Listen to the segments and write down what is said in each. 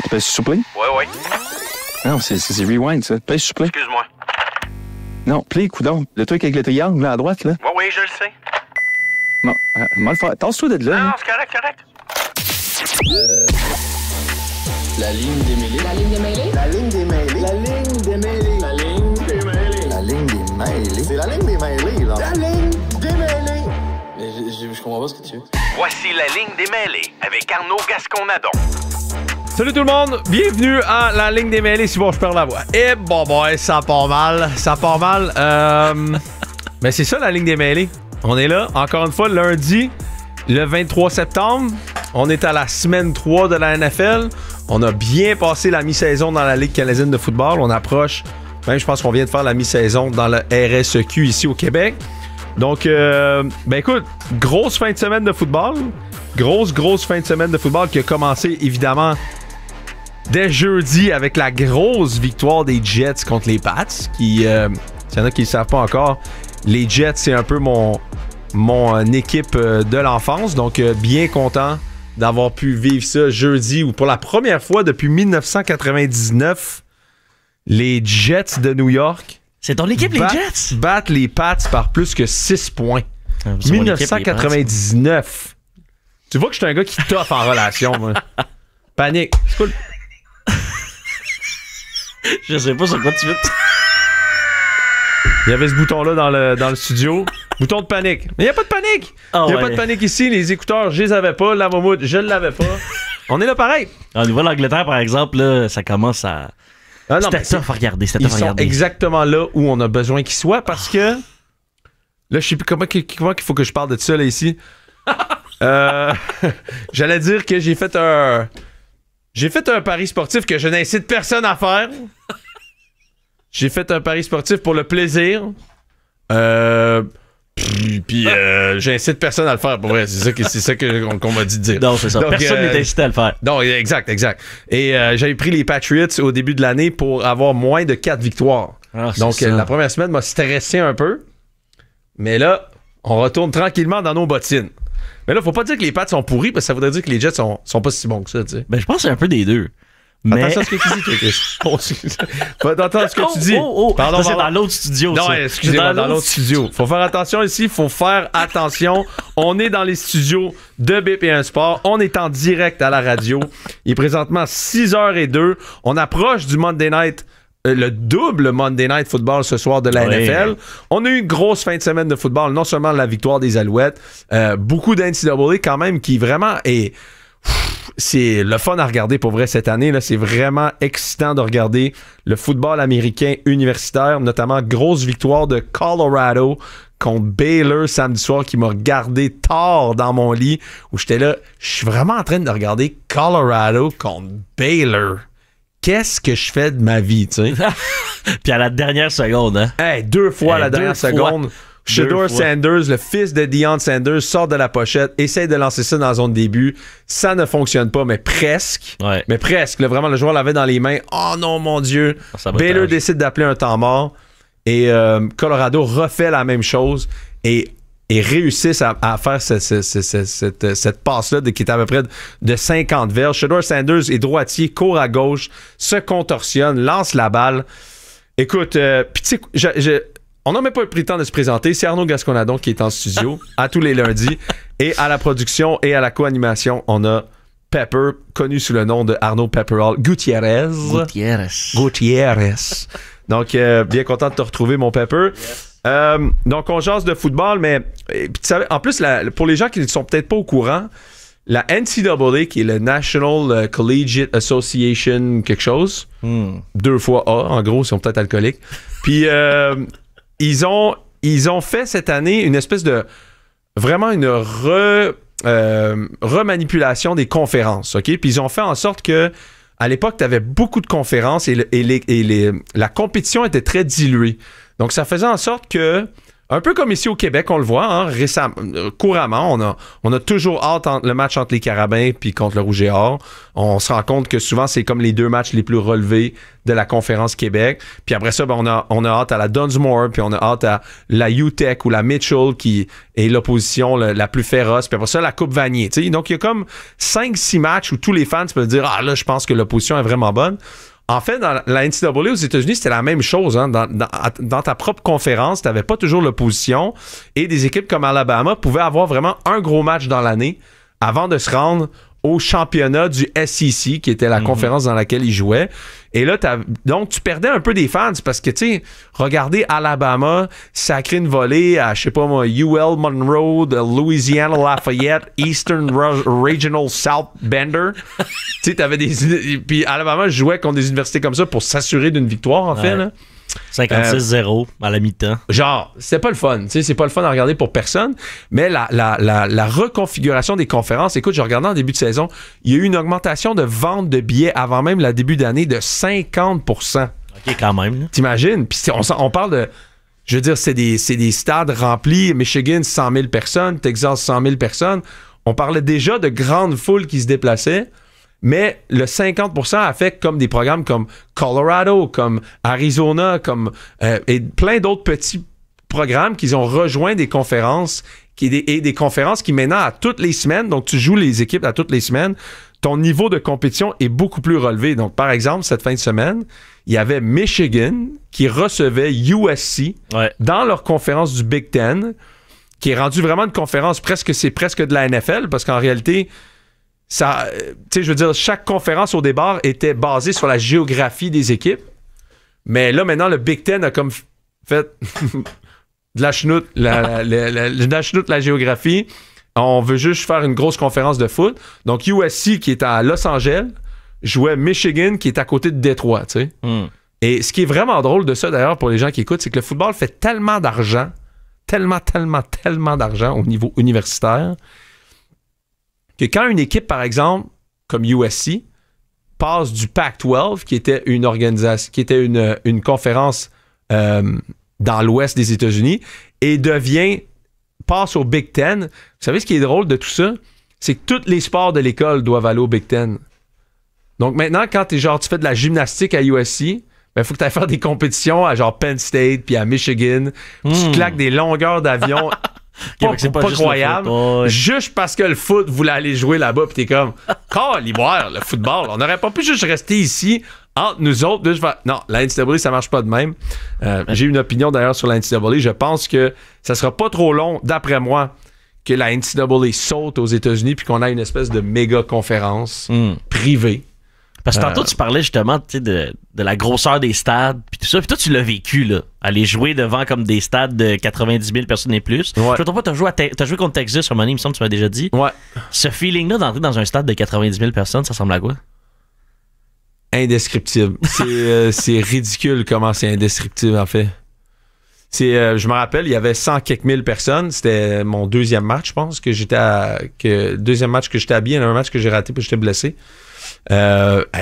Tu pèses sur play? Ouais. Non, c'est rewind, ça. Pèse sur play. Excuse-moi. Non, play, coudonc. Le truc avec le triangle, là, à droite, là. Oui, je le sais. Non, mal le faire. Tasse-toi de là. Non, là. c'est correct. La ligne des mêlés. La ligne des mêlés. La ligne des mêlés. La ligne des mêlés. La ligne des mêlés. La ligne des mêlés. C'est la ligne des mêlés, là. La ligne des mêlés. Mais je comprends pas ce que tu veux. Voici la ligne des mêlés avec Arnaud Gascon-Nadon. Salut tout le monde, bienvenue à la ligne des mêlés, si bon je perds la voix. Et bon boy, ça part mal. Mais c'est ça la ligne des mêlés. On est là, encore une fois, lundi, le 23 septembre. On est à la semaine 3 de la NFL. On a bien passé la mi-saison dans la Ligue canadienne de football. On approche, même je pense qu'on vient de faire la mi-saison dans le RSEQ ici au Québec. Donc, ben écoute, grosse fin de semaine de football. Grosse fin de semaine de football qui a commencé évidemment dès jeudi avec la grosse victoire des Jets contre les Pats. S'il y en a qui ne savent pas encore, les Jets, c'est un peu mon équipe de l'enfance. Donc, bien content d'avoir pu vivre ça jeudi où pour la première fois depuis 1999, les Jets de New York c'est ton équipe, les Jets? Battent les Pats par plus que 6 points. 1999. Tu vois que je suis un gars qui t'offre en relation, moi. Panique. C'est cool. Je sais pas sur quoi tu veux. Il y avait ce bouton-là dans le studio. Bouton de panique. Mais il n'y a pas de panique. Il n'y a pas de panique ici. Les écouteurs, je les avais pas. La mammouth, je ne l'avais pas. On est là pareil. En Nouvelle-Angleterre, par exemple, là, ça commence à... Ah non, c'était tough à regarder. Ils sont exactement là où on a besoin qu'ils soient parce que... Là, je sais plus comment il faut que je parle de ça, là, ici. J'allais dire que j'ai fait un pari sportif que je n'incite personne à faire. J'ai fait un pari sportif pour le plaisir. Puis j'incite personne à le faire. Pour vrai, c'est ça qu'on m'a dit de dire. Non, c'est ça. Donc, personne n'est incité à le faire. Non, exact. Et j'avais pris les Patriots au début de l'année pour avoir moins de 4 victoires. Donc, la première semaine m'a stressé un peu. Mais là, on retourne tranquillement dans nos bottines. Mais là, faut pas dire que les Pats sont pourris parce que ça voudrait dire que les Jets sont pas si bons que ça, tu sais. Ben, je pense que c'est un peu des deux. Mais... Attention à ce que tu dis, toi, Chris. Faut attendre ce que tu dis. Pardon, c'est dans l'autre studio. Non, excusez-moi, dans l'autre studio. Faut faire attention ici, faut faire attention. On est dans les studios de BP1 Sport. On est en direct à la radio. Il est présentement 6h02. On approche du Monday Night, le double Monday Night Football ce soir de la NFL. On a eu une grosse fin de semaine de football. Non seulement la victoire des Alouettes, beaucoup d'NCAA quand même qui vraiment est... C'est le fun à regarder pour vrai cette année. Là, c'est vraiment excitant de regarder le football américain universitaire, notamment grosse victoire de Colorado contre Baylor samedi soir qui m'a regardé tard dans mon lit où j'étais là, je suis vraiment en train de regarder Colorado contre Baylor. Qu'est-ce que je fais de ma vie, tu sais? Puis à la dernière seconde, hein? Hey, 2 fois à la dernière seconde. Shedeur Sanders, le fils de Deion Sanders, sort de la pochette, essaye de lancer ça dans la zone début. Ça ne fonctionne pas, mais presque. Ouais. Mais presque. Là, vraiment, le joueur l'avait dans les mains. Oh non, mon Dieu. Baylor décide d'appeler un temps mort. Et Colorado refait la même chose. Et réussissent à faire cette passe-là qui est à peu près de 50 verges. Shedeur Sanders est droitier, court à gauche, se contorsionne, lance la balle. Écoute, pis tu sais, on n'a même pas pris le temps de se présenter. C'est Arnaud Gascon-Nadon qui est en studio à tous les lundis. Et à la production et à la co-animation, on a Pepper, connu sous le nom de Arnaud Pepperall Gutiérrez. Donc, bien content de te retrouver, mon Pepper. Yes. Donc, on jase de football, mais en plus, pour les gens qui ne sont peut-être pas au courant, la NCAA, qui est le National Collegiate Association quelque chose, 2 fois A, en gros, ils sont peut-être alcooliques. Puis... Ils ont fait cette année une espèce de... Vraiment une remanipulation des conférences, OK? Puis ils ont fait en sorte que à l'époque, tu avais beaucoup de conférences et la compétition était très diluée. Donc, ça faisait en sorte que Un peu comme ici au Québec, on le voit, hein, couramment, on a toujours hâte le match entre les Carabins puis contre le Rouge et Or. On se rend compte que souvent, c'est comme les 2 matchs les plus relevés de la conférence Québec. Puis après ça, ben, on a hâte à la Dunsmore, puis on a hâte à la UTEC ou la Mitchell, qui est l'opposition la plus féroce. Puis après ça, la Coupe Vanier. T'sais. Donc, il y a comme 5-6 matchs où tous les fans peuvent dire « Ah là, je pense que l'opposition est vraiment bonne ». En fait, dans la NCAA aux États-Unis, c'était la même chose. Hein. Dans ta propre conférence, tu n'avais pas toujours l'opposition et des équipes comme Alabama pouvaient avoir vraiment un gros match dans l'année avant de se rendre au championnat du SEC, qui était la conférence dans laquelle ils jouaient. Et là, donc, tu perdais un peu des fans parce que, tu sais, regardez Alabama sacrer une volée à, je sais pas moi, UL Monroe, de Louisiana Lafayette, Eastern Regional South Bender. Tu sais, t'avais des... Puis Alabama jouait contre des universités comme ça pour s'assurer d'une victoire, en fait, là. 56-0 à la mi-temps. Genre, c'est pas le fun. Tu sais, c'est pas le fun à regarder pour personne. Mais la reconfiguration des conférences, écoute, je regardais en début de saison, il y a eu une augmentation de vente de billets avant même le début d'année de 50%. OK, quand même. Là. T'imagines? Puis on parle de... Je veux dire, c'est des stades remplis. Michigan, 100 000 personnes. Texas, 100 000 personnes. On parlait déjà de grandes foules qui se déplaçaient. Mais le 50% a fait comme des programmes comme Colorado, comme Arizona, et plein d'autres petits programmes qui ont rejoint des conférences et des conférences qui maintenant à toutes les semaines, donc tu joues les équipes à toutes les semaines, ton niveau de compétition est beaucoup plus relevé. Donc par exemple, cette fin de semaine, il y avait Michigan qui recevait USC dans leur conférence du Big Ten, qui est rendue vraiment une conférence c'est presque de la NFL parce qu'en réalité... Ça, tu sais, je veux dire, chaque conférence au départ était basée sur la géographie des équipes. Mais là, maintenant, le Big Ten a comme fait de la chenoute, la géographie. On veut juste faire une grosse conférence de foot. Donc, USC, qui est à Los Angeles, jouait Michigan, qui est à côté de Détroit, tu sais. Et ce qui est vraiment drôle de ça, d'ailleurs, pour les gens qui écoutent, c'est que le football fait tellement d'argent, tellement d'argent au niveau universitaire, que quand une équipe, par exemple, comme USC, passe du Pac-12, qui était une organisation, qui était une conférence dans l'ouest des États-Unis, et passe au Big Ten. Vous savez ce qui est drôle de tout ça? C'est que tous les sports de l'école doivent aller au Big Ten. Donc maintenant, quand tu fais de la gymnastique à USC, il faut que tu ailles faire des compétitions à genre Penn State puis à Michigan. Tu claques des longueurs d'avion. Pas croyable. Juste parce que le foot voulait aller jouer là-bas, pis t'es comme, caliboire, le football. On n'aurait pas pu juste rester ici entre nous autres. Non, la NCAA, ça marche pas de même. J'ai une opinion d'ailleurs sur la NCAA. Je pense que ça sera pas trop long, d'après moi, que la NCAA saute aux États-Unis puis qu'on a une espèce de méga conférence privée. Parce que tantôt, tu parlais justement de la grosseur des stades puis tout ça. Puis toi, tu l'as vécu, là. Aller jouer devant comme des stades de 90 000 personnes et plus. Ouais. Je ne pas, t'as joué contre Texas, il me semble que tu m'as déjà dit. Ouais. Ce feeling-là d'entrer dans un stade de 90 000 personnes, ça ressemble à quoi? Indescriptible. C'est ridicule comment c'est indescriptible, en fait. Je me rappelle, il y avait 100 quelques mille personnes. C'était mon deuxième match, je pense, deuxième match que j'étais habillé, un match que j'ai raté parce que j'étais blessé.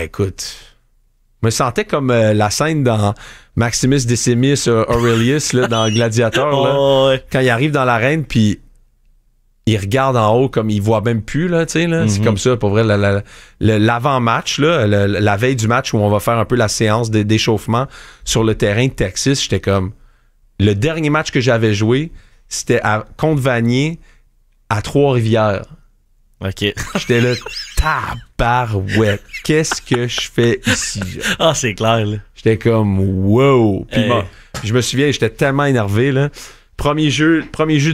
Écoute, je me sentais comme la scène dans Maximus Decimus Aurelius là, dans Gladiator là, quand il arrive dans l'arène puis il regarde en haut comme il voit même plus là, tu sais là, c'est comme ça pour vrai l'avant-match là, la veille du match où on va faire un peu la séance d'échauffement sur le terrain de Texas, j'étais comme le dernier match que j'avais joué, c'était contre Vanier à Trois-Rivières. OK. J'étais là, tabarouette. Qu'est-ce que je fais ici? Ah, c'est clair, là. J'étais comme, wow. Puis je me souviens, j'étais tellement énervé, là. Premier jeu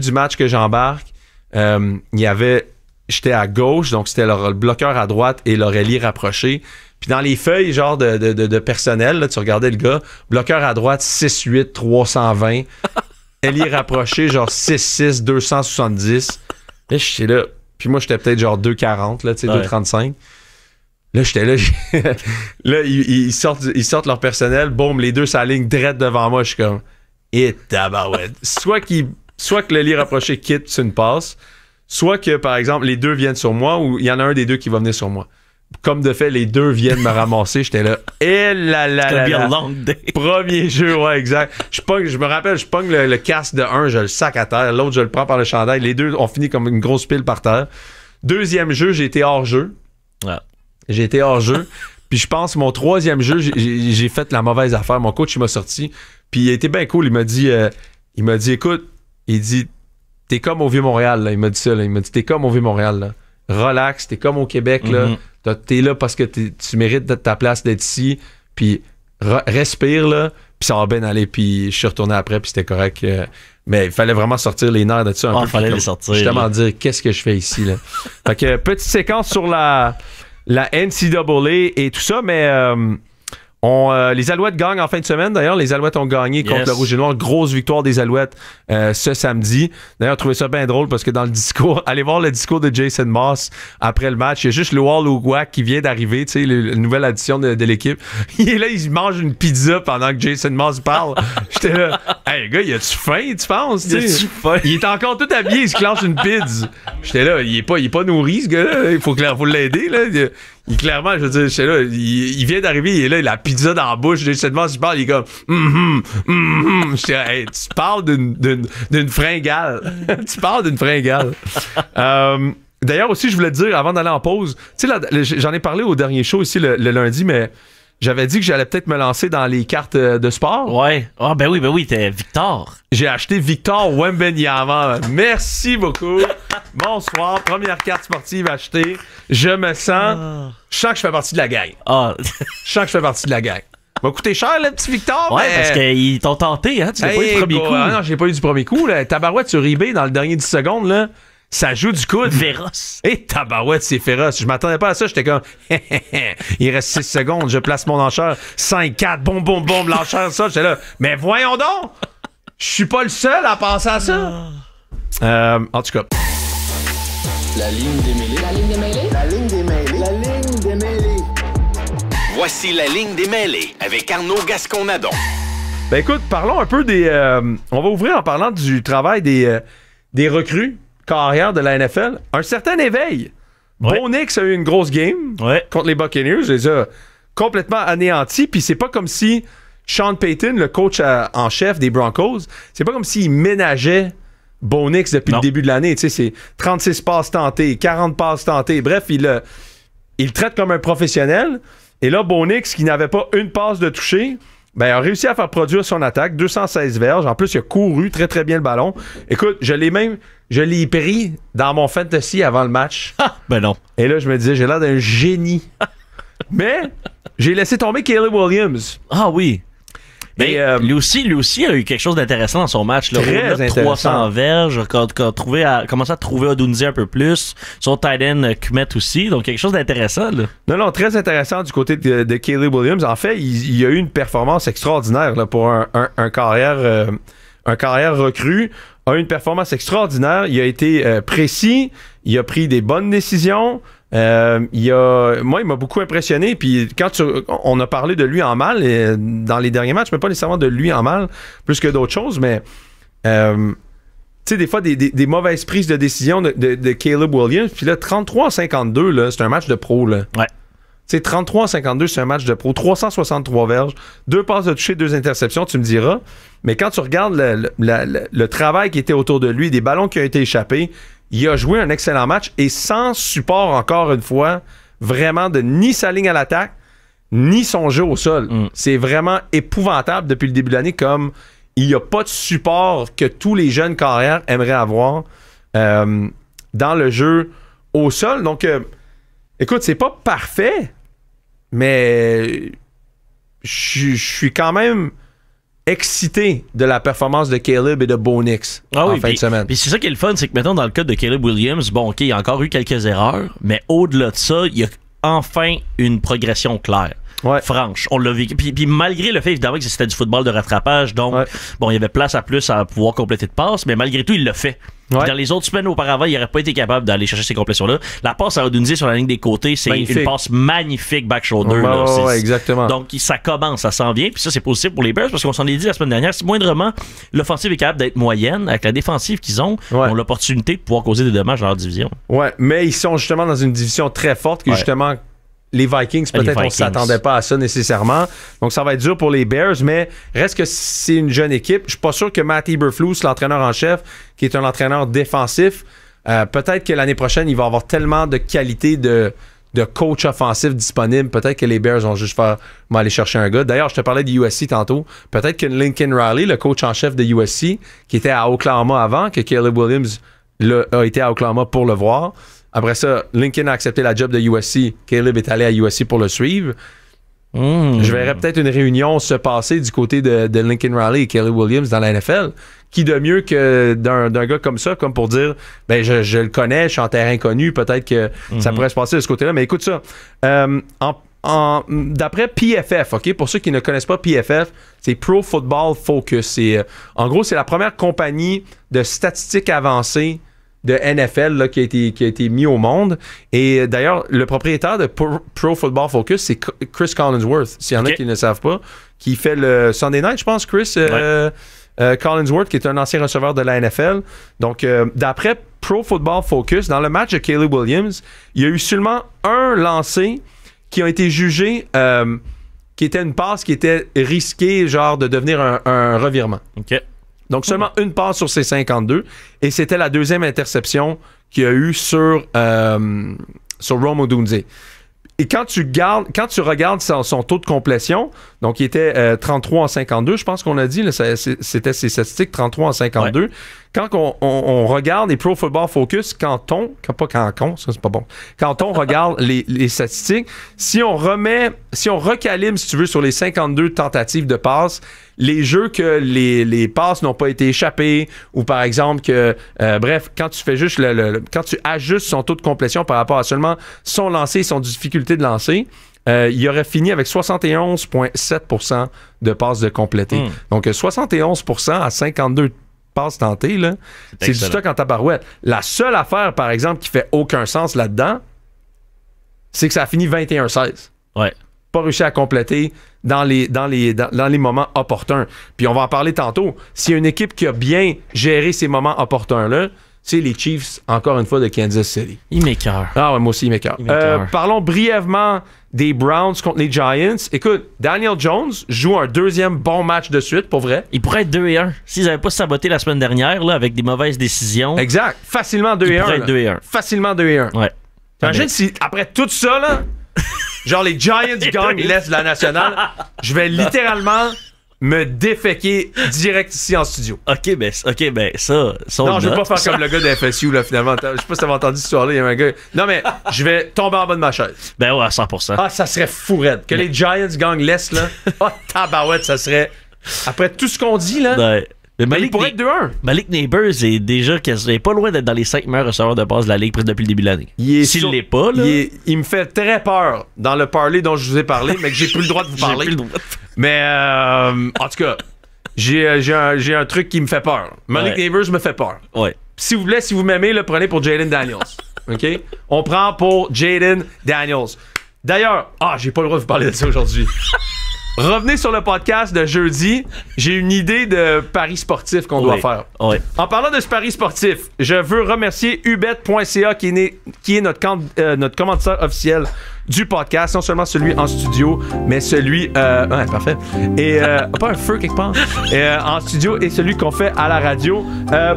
du match que j'embarque, j'étais à gauche, donc c'était le bloqueur à droite et l'Aurélie rapproché. Puis dans les feuilles, genre de personnel, là, tu regardais le gars, bloqueur à droite, 6'8", 320. Ailier rapproché, genre 6'6", 270. Là, j'étais là. Puis moi, j'étais peut-être genre 2,40, là, tu sais, 2,35. Là, j'étais là. Là, ils sortent leur personnel. Boum, les deux s'alignent direct devant moi. Je suis comme, tabarouette. Soit que le lit rapproché quitte, c'est une passe. Soit que, par exemple, les deux viennent sur moi ou il y en a un des deux qui va venir sur moi. comme de fait, les deux viennent me ramasser. J'étais là. Et là. Long day. Premier jeu, ouais, exact. Je me rappelle, je pogne le casque de un, je le sac à terre. L'autre, je le prends par le chandail. Les deux ont fini comme une grosse pile par terre. Deuxième jeu, j'ai été hors jeu. Ouais. J'ai été hors jeu. Puis je pense, mon troisième jeu, j'ai fait la mauvaise affaire. Mon coach, il m'a sorti. Puis il a été bien cool. Il m'a dit, écoute, il dit, t'es comme au Vieux-Montréal, là. Il m'a dit ça, là. Il m'a dit, t'es comme au Vieux-Montréal, là. Relax, t'es comme au Québec, là. T'es là parce que tu mérites ta place d'être ici. Puis respire, là. Puis ça va bien aller. Puis je suis retourné après, puis c'était correct. Mais il fallait vraiment sortir les nerfs de ça un peu. Il fallait les sortir. Justement dire, qu'est-ce que je fais ici, là. Fait que petite séquence sur la NCAA et tout ça, mais les Alouettes gagnent en fin de semaine. D'ailleurs, les Alouettes ont gagné contre le Rouge et Noir. Grosse victoire des Alouettes ce samedi. D'ailleurs, je trouvais ça bien drôle parce que dans le discours, allez voir le discours de Jason Moss après le match. Il y a juste Luol Uguak qui vient d'arriver, tu sais, la nouvelle addition de l'équipe. Il est là, il mange une pizza pendant que Jason Moss parle. J'étais là, hey, le gars, il a-tu faim, tu penses? Il est encore tout habillé, il se clenche une pizza. J'étais là, il est pas nourri, ce gars-là. Il faut l'aider, là. Clairement, je veux dire, j'étais là, il vient d'arriver, il est là, il a la pizza dans la bouche. Jason Moss, il parle, il est comme J'étais là, hey, tu parles d'une fringale. Tu parles d'une fringale. D'ailleurs, aussi, je voulais te dire, avant d'aller en pause, tu sais, j'en ai parlé au dernier show ici le lundi, mais j'avais dit que j'allais peut-être me lancer dans les cartes de sport. Ouais. Ah, ben oui, t'es Victor. J'ai acheté Victor Wembanyama. Merci beaucoup. Bonsoir. Première carte sportive achetée. Je me sens. Je sens que je fais partie de la gang. Je sens que je fais partie de la gang. M'a coûté cher, le petit Victor. Ouais, parce qu'ils t'ont tenté, hein. Tu l'as pas eu du premier coup. Non, j'ai pas eu du premier coup. Là. Tabarouette sur eBay dans le dernier 10 secondes, là. Ça joue du coude. Féroce. Et tabarouette, c'est féroce. Je m'attendais pas à ça. J'étais comme, il reste 6 secondes. Je place mon enchère. 5, 4, boum, l'enchère, ça. J'étais là. Mais voyons donc. Je suis pas le seul à penser à ça. En tout cas. La ligne des mêlées. La ligne des mêlées. La ligne des mêlées. La ligne des mêlées. Voici la ligne des mêlées avec Arnaud Gascon-Nadon. Ben écoute, parlons un peu des... on va ouvrir en parlant du travail des recrues carrière de la NFL. Un certain éveil. Ouais. Bo Nix a eu une grosse game contre les Buccaneers. Il les a complètement anéantis. Puis c'est pas comme si Sean Payton, le coach en chef des Broncos, c'est pas comme s'il ménageait Bo Nix depuis le début de l'année. Tu sais, c'est 36 passes tentées, 40 passes tentées. Bref, il le traite comme un professionnel. Et là, Bo Nix, qui n'avait pas une passe de toucher, ben, a réussi à faire produire son attaque. 216 verges. En plus, il a couru très, très bien le ballon. Écoute, je l'ai pris dans mon fantasy avant le match. Ben non. Et là, je me disais, j'ai l'air d'un génie. Mais j'ai laissé tomber Caleb Williams. Ah oui. Mais Et, lui aussi a eu quelque chose d'intéressant dans son match. Là. Très intéressant. 300 verges, commencé à trouver Odunze un peu plus. Son tight end Kmet aussi. Donc, quelque chose d'intéressant. Là. Non, très intéressant du côté de Caleb Williams. En fait, il a eu une performance extraordinaire là, pour un carrière recrue. A eu une performance extraordinaire. Il a été précis. Il a pris des bonnes décisions. Moi, il m'a beaucoup impressionné. Puis on a parlé de lui en mal dans les derniers matchs, mais pas nécessairement de lui en mal, plus que d'autres choses, mais tu sais, des fois, des mauvaises prises de décision de Caleb Williams. Puis là, 33-52, là, c'est un match de pro. Là. Ouais. Tu sais, 33-52, c'est un match de pro. 363 verges, 2 passes de toucher, 2 interceptions, tu me diras. Mais quand tu regardes le travail qui était autour de lui, des ballons qui ont été échappés, il a joué un excellent match et sans support, encore une fois, vraiment de ni sa ligne à l'attaque, ni son jeu au sol. C'est vraiment épouvantable depuis le début de l'année, comme il n'y a pas de support que tous les jeunes carrières aimeraient avoir dans le jeu au sol. Donc, écoute, c'est pas parfait, mais je suis quand même excité de la performance de Caleb et de Bo Nix en fin de semaine. Puis c'est ça qui est le fun, c'est que mettons dans le cas de Caleb Williams, bon ok, il a encore eu quelques erreurs, mais au-delà de ça, il y a enfin une progression claire. Ouais. Franche, on l'a vécu. Puis malgré le fait évidemment que c'était du football de rattrapage, donc bon, il y avait place à plus à pouvoir compléter de passes, mais malgré tout, il l'a fait. Ouais. Dans les autres semaines auparavant, il n'aurait pas été capable d'aller chercher ces complétions-là. La passe à Odunze sur la ligne des côtés, c'est une passe magnifique back shoulder. Exactement. Donc, ça commence, ça s'en vient. Puis ça, c'est positif pour les Bears parce qu'on s'en est dit la semaine dernière, si moindrement l'offensive est capable d'être moyenne, avec la défensive qu'ils ont l'opportunité de pouvoir causer des dommages dans leur division. Ouais, mais ils sont justement dans une division très forte qui justement les Vikings, peut-être on ne s'attendait pas à ça nécessairement. Donc, ça va être dur pour les Bears, mais reste que c'est une jeune équipe. Je suis pas sûr que Matt Eberflus, l'entraîneur en chef, qui est un entraîneur défensif, peut-être que l'année prochaine, il va avoir tellement de qualité de coach offensif disponible. Peut-être que les Bears vont juste vont aller chercher un gars. D'ailleurs, je te parlais de USC tantôt. Peut-être que Lincoln Riley, le coach en chef de USC, qui était à Oklahoma avant, que Caleb Williams a été à Oklahoma pour le voir. Après ça, Lincoln a accepté la job de USC. Caleb est allé à USC pour le suivre. Je verrais peut-être une réunion se passer du côté de Lincoln Riley et Caleb Williams dans la NFL. Qui de mieux que d'un gars comme ça, comme pour dire, ben je le connais, je suis en terrain connu, peut-être que ça pourrait se passer de ce côté-là. Mais écoute ça, d'après PFF, ok, pour ceux qui ne connaissent pas PFF, c'est Pro Football Focus. En gros, c'est la première compagnie de statistiques avancées de NFL là, qui a été mis au monde. Et d'ailleurs, le propriétaire de Pro Football Focus, c'est Chris Collinsworth, s'il y en a qui ne savent pas, qui fait le Sunday Night, je pense, Chris Collinsworth, qui est un ancien receveur de la NFL. Donc, d'après Pro Football Focus, dans le match de Caleb Williams, il y a eu seulement un lancé qui a été jugé qui était une passe qui était risquée, genre de devenir un revirement. OK. Donc, seulement une passe sur ses 52. Et c'était la deuxième interception qu'il y a eu sur Rome Odunze. Et quand tu regardes son taux de complétion, donc il était 33 en 52, je pense qu'on a dit, là, c'était ses statistiques, 33 en 52. Ouais. Quand on regarde les Pro Football Focus, quand on regarde les statistiques, si on recalibre, si tu veux, sur les 52 tentatives de passes, les jeux que les passes n'ont pas été échappées, ou par exemple que, bref, quand tu fais juste quand tu ajustes son taux de complétion par rapport à seulement son lancer et son difficulté de lancer, il aurait fini avec 71,7% de passes de complétées. Donc 71% à 52 passes tentées, là, c'est du stock en tabarouette. La seule affaire, par exemple, qui fait aucun sens là-dedans, c'est que ça a fini 21-16. Ouais. Pas réussi à compléter dans les moments opportuns. Puis on va en parler tantôt. S'il y a une équipe qui a bien géré ces moments opportuns-là, c'est les Chiefs, encore une fois, de Kansas City. Il m'écoeure. Ah ouais, moi aussi, il m'écoeure. Parlons brièvement des Browns contre les Giants. Écoute, Daniel Jones joue un deuxième bon match de suite, pour vrai. Il pourrait être 2-1. S'ils n'avaient pas saboté la semaine dernière là, avec des mauvaises décisions. Exact. Facilement 2-1. Il pourrait être 2-1. Facilement 2-1. Ouais. Imagine si, après tout ça, là, genre les Giants gagnent l'Est de la nationale, je vais littéralement me déféquer direct ici en studio. OK, ben ça non, je veux pas faire comme le gars de FSU, là, finalement. Je sais pas si t'avais entendu cette histoire-là, il y a un gars... Non, mais je vais tomber en bas de ma chaise. Ben ouais, à 100%. Ah, ça serait fou, raide. Que les Giants gagnent l'Est, là. Ah, tabarouette, ça serait... Après tout ce qu'on dit, là... Ouais. Mais il pourrait être 2-1. Malik Neighbors est déjà pas loin d'être dans les 5 meilleurs receveurs de passe de la Ligue depuis le début de l'année. S'il l'est pas, là... Il me fait très peur dans le parlay dont je vous ai parlé, mais que j'ai plus le droit de vous parler. J'ai plus le droit. Mais, en tout cas, j'ai un truc qui me fait peur. Malik Neighbors me fait peur. Ouais. Si vous voulez, si vous m'aimez, le prenez pour Jaden Daniels. OK? On prend pour Jaden Daniels. D'ailleurs, j'ai pas le droit de vous parler de ça aujourd'hui. Revenez sur le podcast de jeudi. J'ai une idée de pari sportif qu'on doit faire. Ouais. En parlant de ce pari sportif, je veux remercier ubet.ca qui est notre commanditaire officiel du podcast. Non seulement celui en studio, mais celui... parfait. Et pas un feu quelque part. En studio et celui qu'on fait à la radio.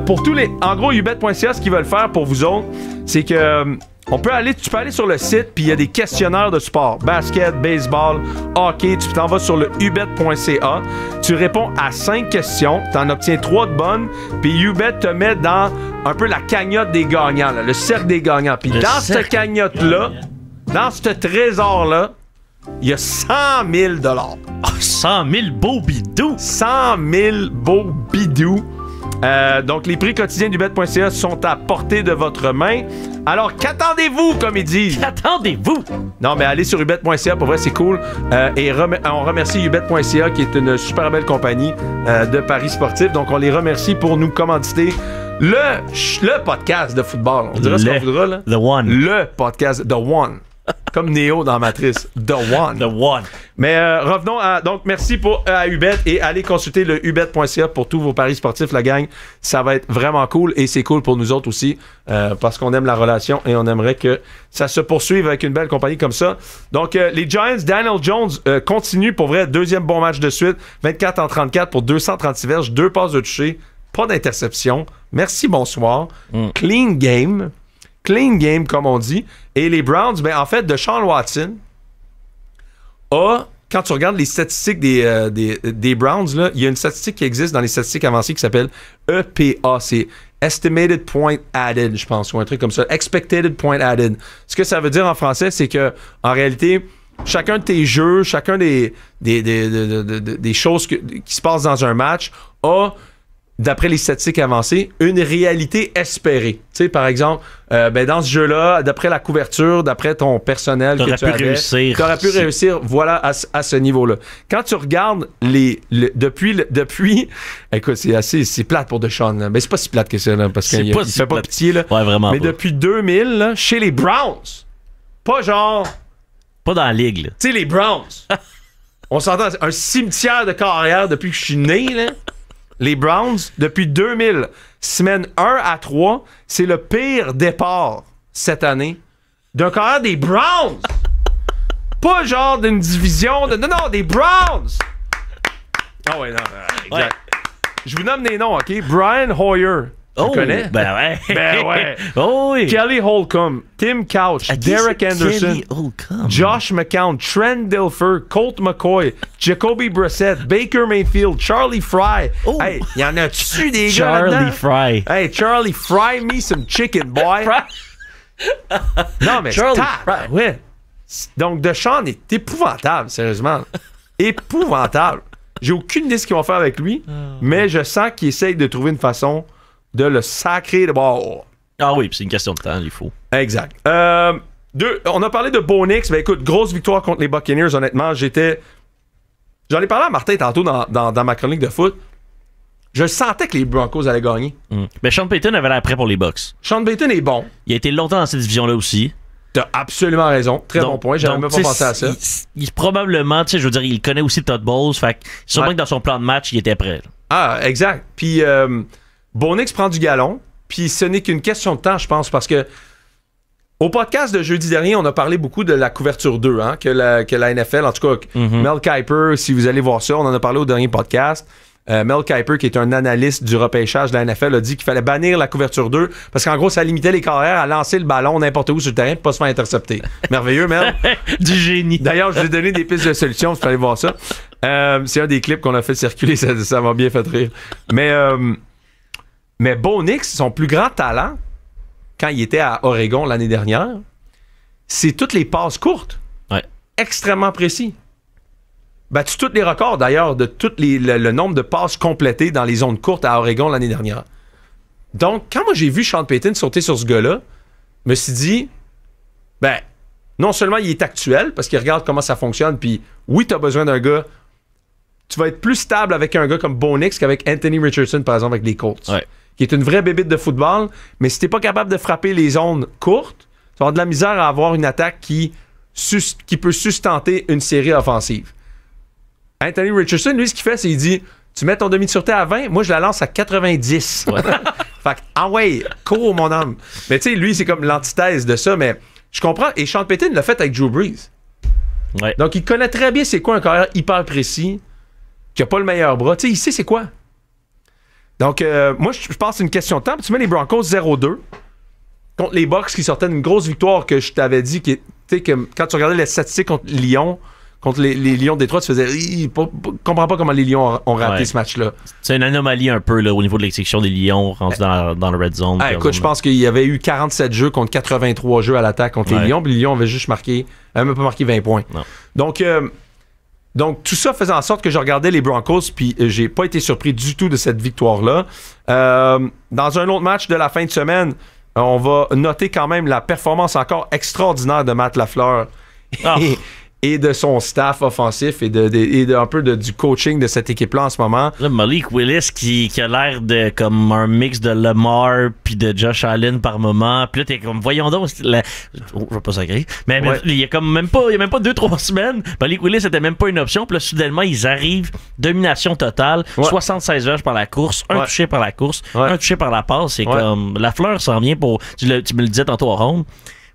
Pour tous les... En gros, ubet.ca, ce qu'ils veulent faire pour vous autres, c'est que... tu peux aller sur le site, puis il y a des questionnaires de sport. Basket, baseball, hockey. Tu t'en vas sur le ubet.ca. Tu réponds à 5 questions. Tu en obtiens 3 de bonnes. Puis Ubet te met dans un peu la cagnotte des gagnants, là, le cercle des gagnants. Puis dans cette cagnotte-là, dans ce trésor-là, il y a 100 000 $. 100 000 beaux bidous! 100 000 beaux bidous. Donc, les prix quotidiens d'ubet.ca sont à portée de votre main. Alors, qu'attendez-vous, comme ils disent? Qu'attendez-vous? Non, mais allez sur ubet.ca, pour vrai, c'est cool. Et on remercie ubet.ca, qui est une super belle compagnie de paris sportifs. Donc, on les remercie pour nous commanditer le podcast de football. On dirait ce qu'on voudra, là. The One. Le podcast, The One. Comme Neo dans Matrice. The One. The One. Mais revenons à... Donc, merci à Ubet et allez consulter le ubet.ca pour tous vos paris sportifs, la gang. Ça va être vraiment cool et c'est cool pour nous autres aussi parce qu'on aime la relation et on aimerait que ça se poursuive avec une belle compagnie comme ça. Donc, les Giants, Daniel Jones continue pour vrai. Deuxième bon match de suite. 24 en 34 pour 236 verges, 2 passes de toucher, pas d'interception. Merci, bonsoir. Clean game. Clean game, comme on dit. Et les Browns, ben, en fait, Deshaun Watson quand tu regardes les statistiques des Browns, là, il y a une statistique qui existe dans les statistiques avancées qui s'appelle EPA. C'est Estimated Point Added, je pense, ou un truc comme ça. Expected Point Added. Ce que ça veut dire en français, c'est que en réalité, chacun de tes jeux, chacun des choses qui se passent dans un match a, d'après les statistiques avancées, une réalité espérée. Tu sais, par exemple, dans ce jeu-là, d'après la couverture, d'après ton personnel que tu avais, t'aurais pu réussir, voilà, à ce niveau-là. Quand tu regardes depuis, écoute, c'est plate pour Deshaun, là. Mais c'est pas si plate que ça, là, parce qu'il fait pas pitié, là. Ouais, vraiment. Mais pas. depuis 2000, là, chez les Browns, pas genre... Pas dans la ligue, là. Tu sais, les Browns, on s'entend, un cimetière de carrière depuis que je suis né, là. Les Browns, depuis 2000, semaine 1 à 3, c'est le pire départ cette année d'un carrière des Browns. Pas genre d'une division de... Non, des Browns. Ah ouais, non, exact. Ouais. Je vous nomme des noms, OK? Brian Hoyer. Tu connais? Ben ouais. Ben ouais. Oh oui. Kelly Holcomb, Tim Couch, Derek Anderson, Josh McCown, Trent Dilfer, Colt McCoy, Jacoby Brissett, Baker Mayfield, Charlie Fry. Oh. Hey, y en a-tu des gars là-dedans? Charlie Fry. Hey, Charlie, fry me some chicken, boy. Non, mais Charlie Fry. Ouais. Donc, Deshaun est épouvantable, sérieusement. Épouvantable. J'ai aucune idée de ce qu'ils vont faire avec lui, mais je sens qu'ils essayent de trouver une façon de le sacrer de bord. Ah oui, puis c'est une question de temps, il faut. Exact. On a parlé de Bo Nix. Ben écoute, grosse victoire contre les Buccaneers, honnêtement. J'en ai parlé à Martin tantôt dans ma chronique de foot. Je sentais que les Broncos allaient gagner. Mais Sean Payton avait l'air prêt pour les Bucs. Sean Payton est bon. Il a été longtemps dans cette division-là aussi. T'as absolument raison. Très bon point. J'avais même pas pensé à ça. Il probablement, tu sais, je veux dire, il connaît aussi Todd Bowles. Fait que sûrement que dans son plan de match, il était prêt. Là. Ah, exact. Puis Bo Nix prend du galon. Puis ce n'est qu'une question de temps, je pense, parce que au podcast de jeudi dernier, on a parlé beaucoup de la couverture 2, hein, que la NFL, en tout cas, Mel Kiper, si vous allez voir ça, on en a parlé au dernier podcast. Mel Kiper, qui est un analyste du repêchage de la NFL, a dit qu'il fallait bannir la couverture 2 parce qu'en gros, ça limitait les carrières à lancer le ballon n'importe où sur le terrain pour pas se faire intercepter. Merveilleux, Mel. Du génie. D'ailleurs, je vous ai donné des pistes de solutions, vous allez voir ça. C'est un des clips qu'on a fait circuler, ça m'a bien fait rire. Mais Bo Nix, son plus grand talent, quand il était à Oregon l'année dernière, c'est toutes les passes courtes. Ouais. Extrêmement précis. Battu tous les records, d'ailleurs, de le nombre de passes complétées dans les zones courtes à Oregon l'année dernière. Donc, quand moi j'ai vu Sean Payton sauter sur ce gars-là, je me suis dit, ben, non seulement il est actuel, parce qu'il regarde comment ça fonctionne, puis oui, t'as besoin d'un gars, tu vas être plus stable avec un gars comme Bo Nix qu'avec Anthony Richardson, par exemple, avec les Colts. Ouais. Qui est une vraie bébite de football, mais si t'es pas capable de frapper les zones courtes, tu vas avoir de la misère à avoir une attaque qui peut sustenter une série offensive. Anthony Richardson, lui, ce qu'il fait, c'est qu'il dit, tu mets ton demi de sûreté à 20, moi, je la lance à 90. Ouais. Fait que, ah ouais, cours, mon homme. Mais tu sais, lui, c'est comme l'antithèse de ça, mais je comprends. Et Sean Payton l'a fait avec Drew Brees. Ouais. Donc, il connaît très bien c'est quoi un carrière hyper précis, qui a pas le meilleur bras. Tu sais, il sait c'est quoi. Donc, moi, je pense que c'est une question de temps. Tu mets les Broncos 0-2 contre les Bucs qui sortaient d'une grosse victoire que je t'avais dit que quand tu regardais les statistiques contre Lyon, contre les Lions de Détroit, tu faisais comprends pas comment les Lions ont raté ce match-là. C'est une anomalie un peu là, au niveau de l'exécution des Lions rendus dans le red zone. Écoute, je pense qu'il y avait eu 47 jeux contre 83 jeux à l'attaque contre les Lions, puis les Lions avaient juste même pas marqué 20 points. Non. Donc, tout ça faisait en sorte que je regardais les Broncos, puis j'ai pas été surpris du tout de cette victoire-là. Dans un autre match de la fin de semaine, on va noter quand même la performance encore extraordinaire de Matt Lafleur. et de son staff offensif et de un peu du coaching de cette équipe-là en ce moment. Là, Malik Willis qui a l'air de comme un mix de Lamar puis de Josh Allen par moment. Puis là, t'es comme, voyons donc, je vais pas sacrer. Mais il y a comme même pas 2-3 semaines, Malik Willis c'était même pas une option. Puis là, soudainement, ils arrivent, domination totale, 76 verges par la course, un touché par la course, un touché par la passe. C'est comme, la fleur s'en vient pour, tu me le disais tantôt au ronde,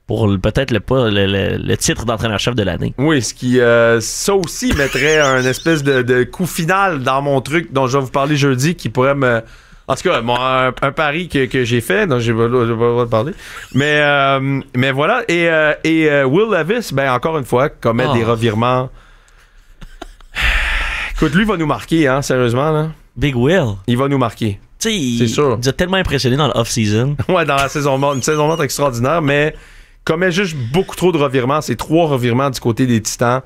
pour peut-être le titre d'entraîneur-chef de l'année. Oui, ce qui, ça aussi mettrait un espèce de coup final dans mon truc dont je vais vous parler jeudi qui pourrait me... En tout cas, un pari que j'ai fait, dont j'ai pas le droit de parler. Mais voilà. Et Will Levis, ben encore une fois, commet des revirements. Écoute, lui va nous marquer, hein, sérieusement, là. Big Will. Il va nous marquer. Tu sais, c'est sûr. Il nous a tellement impressionné dans l'off-season. Ouais, dans la saison morte. Une saison morte extraordinaire, mais commet juste beaucoup trop de revirements. C'est 3 revirements du côté des Titans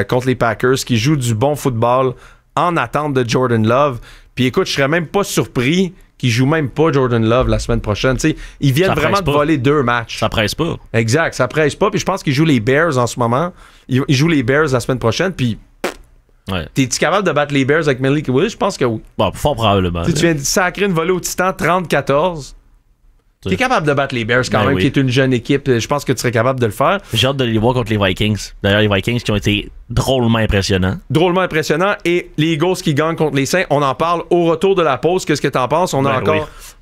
contre les Packers qui jouent du bon football en attente de Jordan Love. Puis écoute, je serais même pas surpris qu'ils jouent même pas Jordan Love la semaine prochaine. T'sais, ils viennent ça vraiment de voler 2 matchs. Ça presse pas. Exact, ça presse pas. Puis je pense qu'ils jouent les Bears en ce moment. Ils jouent les Bears la semaine prochaine. Puis t'es-tu capable de battre les Bears avec Malik Willis? Je pense que oui. Bon, fort probablement. Tu viens de sacrer une volée au Titan 30-14. T'es capable de battre les Bears quand même, qui est une jeune équipe. Je pense que tu serais capable de le faire. J'ai hâte de les voir contre les Vikings. D'ailleurs, les Vikings qui ont été drôlement impressionnants. Drôlement impressionnants. Et les Eagles qui gagnent contre les Saints, on en parle au retour de la pause. Qu'est-ce que t'en penses? On a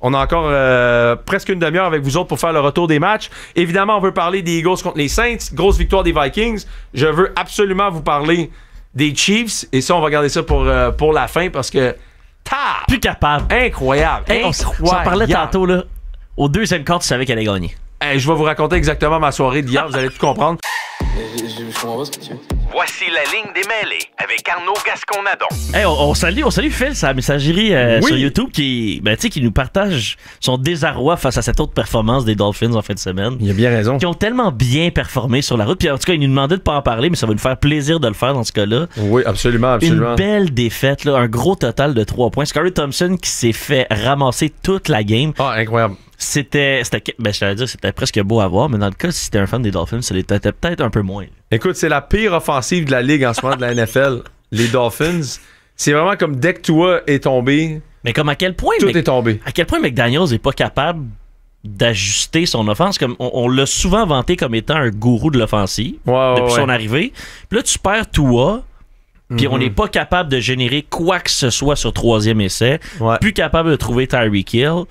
encore presque une demi-heure avec vous autres pour faire le retour des matchs. Évidemment, on veut parler des Eagles contre les Saints. Grosse victoire des Vikings. Je veux absolument vous parler des Chiefs. Et ça, on va garder ça pour la fin parce que... Plus capable. Incroyable. Hey, on s'en parlait tantôt, là. Au deuxième quart, tu savais qu'elle allait gagner. Hey, je vais vous raconter exactement ma soirée d'hier, vous allez tout comprendre. Je comprends pas ce que tu veux. Voici la ligne des mêlés avec Arnaud Gascon-Nadon. Hey, on salue Phil, sa messagerie sur YouTube qui nous partage son désarroi face à cette autre performance des Dolphins en fin de semaine. Il a bien raison. Qui ont tellement bien performé sur la route. Puis en tout cas, il nous demandait de pas en parler, mais ça va nous faire plaisir de le faire dans ce cas-là. Oui, absolument. Une belle défaite, là, un gros total de 3 points. Scarlett Thompson qui s'est fait ramasser toute la game. Ah, incroyable. C'était presque beau à voir, mais dans le cas, si c'était un fan des Dolphins, ça l'était peut-être un peu moins. Écoute, c'est la pire offensive de la ligue en ce moment de la NFL. Les Dolphins, c'est vraiment comme dès que Tua est tombé, mais comme à quel point tout est tombé. À quel point McDaniels n'est pas capable d'ajuster son offense. Comme on l'a souvent vanté comme étant un gourou de l'offensive depuis son arrivée. Puis là, tu perds Tua. Puis on n'est pas capable de générer quoi que ce soit sur 3e essai. Plus capable de trouver Tyreek Hill.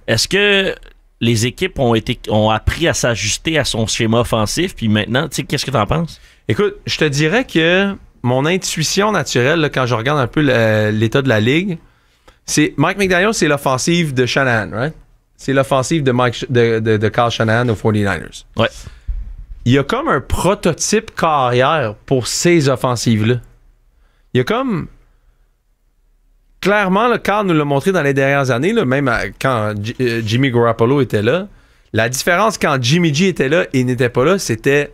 Est-ce que les équipes ont appris à s'ajuster à son schéma offensif? Puis maintenant, tu sais, qu'est-ce que tu en penses? Écoute, je te dirais que mon intuition naturelle, là, quand je regarde un peu l'état de la ligue, c'est Mike McDaniel, c'est l'offensive de Shanahan, right? C'est l'offensive de Kyle Shanahan aux 49ers. Ouais. Il y a comme un prototype carrière pour ces offensives-là. Il y a comme... Clairement, le Carl nous l'a montré dans les dernières années, là, même quand Jimmy Garoppolo était là. La différence quand Jimmy G était là et n'était pas là, c'était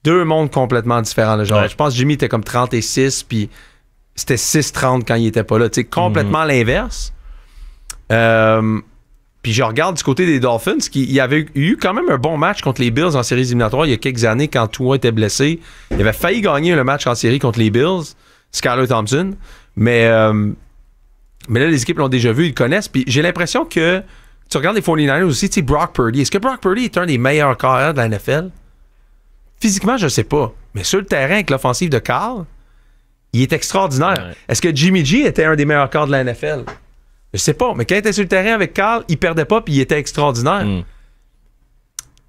2 mondes complètement différents. Là, genre, je pense que Jimmy était comme 36, puis c'était 6-30 quand il était pas là. Complètement l'inverse. Puis je regarde du côté des Dolphins, il y avait eu quand même un bon match contre les Bills en séries éliminatoires il y a quelques années quand Tua était blessé. Il avait failli gagner le match en série contre les Bills. Scarlett Thompson, mais là, les équipes l'ont déjà vu, ils le connaissent, puis j'ai l'impression que tu regardes les 49ers aussi, tu sais, Brock Purdy, est-ce que Brock Purdy est un des meilleurs carrières de la NFL? Physiquement, je sais pas, mais sur le terrain, avec l'offensive de Carl, il est extraordinaire. Ouais. Est-ce que Jimmy G était un des meilleurs carrières de la NFL? Je sais pas, mais quand il était sur le terrain avec Carl, il perdait pas, puis il était extraordinaire.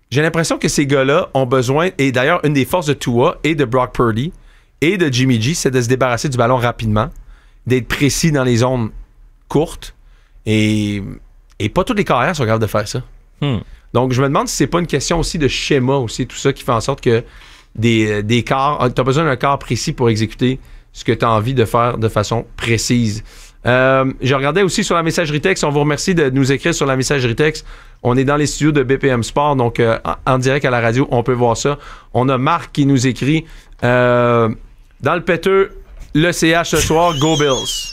J'ai l'impression que ces gars-là ont besoin, et d'ailleurs, une des forces de Tua et de Brock Purdy, et de Jimmy G, c'est de se débarrasser du ballon rapidement, d'être précis dans les zones courtes, et pas tous les carrières sont capables de faire ça. Donc, je me demande si c'est pas une question aussi de schéma, aussi, tout ça, qui fait en sorte que des quarts, tu as besoin d'un quart précis pour exécuter ce que tu as envie de faire de façon précise. Je regardais aussi sur la messagerie texte, on vous remercie de nous écrire sur la messagerie texte. On est dans les studios de BPM Sport, donc en direct à la radio, on peut voir ça. On a Marc qui nous écrit... dans le péteux, le CH ce soir, go Bills.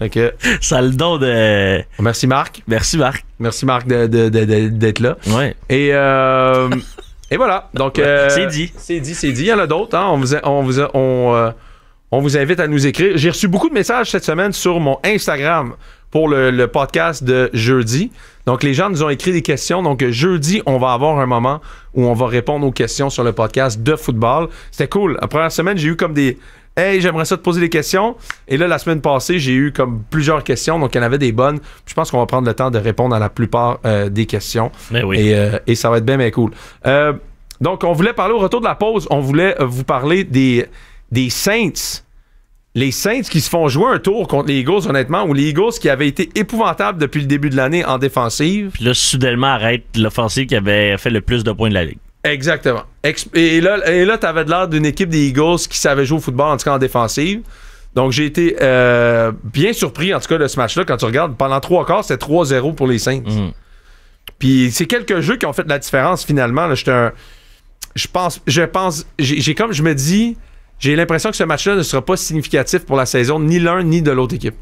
Okay. Ça a le don de... Merci Marc. Merci Marc. Merci Marc d'être là. Ouais. Et Et voilà. Donc, c'est dit. C'est dit. Il y en a d'autres. Hein? On vous invite à nous écrire. J'ai reçu beaucoup de messages cette semaine sur mon Instagram pour le podcast de jeudi. Donc, les gens nous ont écrit des questions. Donc, jeudi, on va avoir un moment où on va répondre aux questions sur le podcast de football. C'était cool. La première semaine, j'ai eu comme des... Hey, j'aimerais ça te poser des questions. Et là, la semaine passée, j'ai eu comme plusieurs questions. Donc, il y en avait des bonnes. Je pense qu'on va prendre le temps de répondre à la plupart des questions. Mais oui. Et ça va être bien cool. Donc, on voulait parler au retour de la pause. On voulait vous parler des Saints. Les Saints qui se font jouer un tour contre les Eagles, honnêtement, ou les Eagles qui avaient été épouvantables depuis le début de l'année en défensive. Puis là, soudainement, arrête l'offensive qui avait fait le plus de points de la Ligue. Exactement. Et là t'avais de l'air d'une équipe des Eagles qui savait jouer au football, en tout cas en défensive. Donc, j'ai été bien surpris, en tout cas, de ce match-là. Quand tu regardes, pendant 3 quarts, c'était 3-0 pour les Saints. Puis, c'est quelques jeux qui ont fait la différence, finalement. Là, je me dis... J'ai l'impression que ce match-là ne sera pas significatif pour la saison, ni l'un ni de l'autre équipe.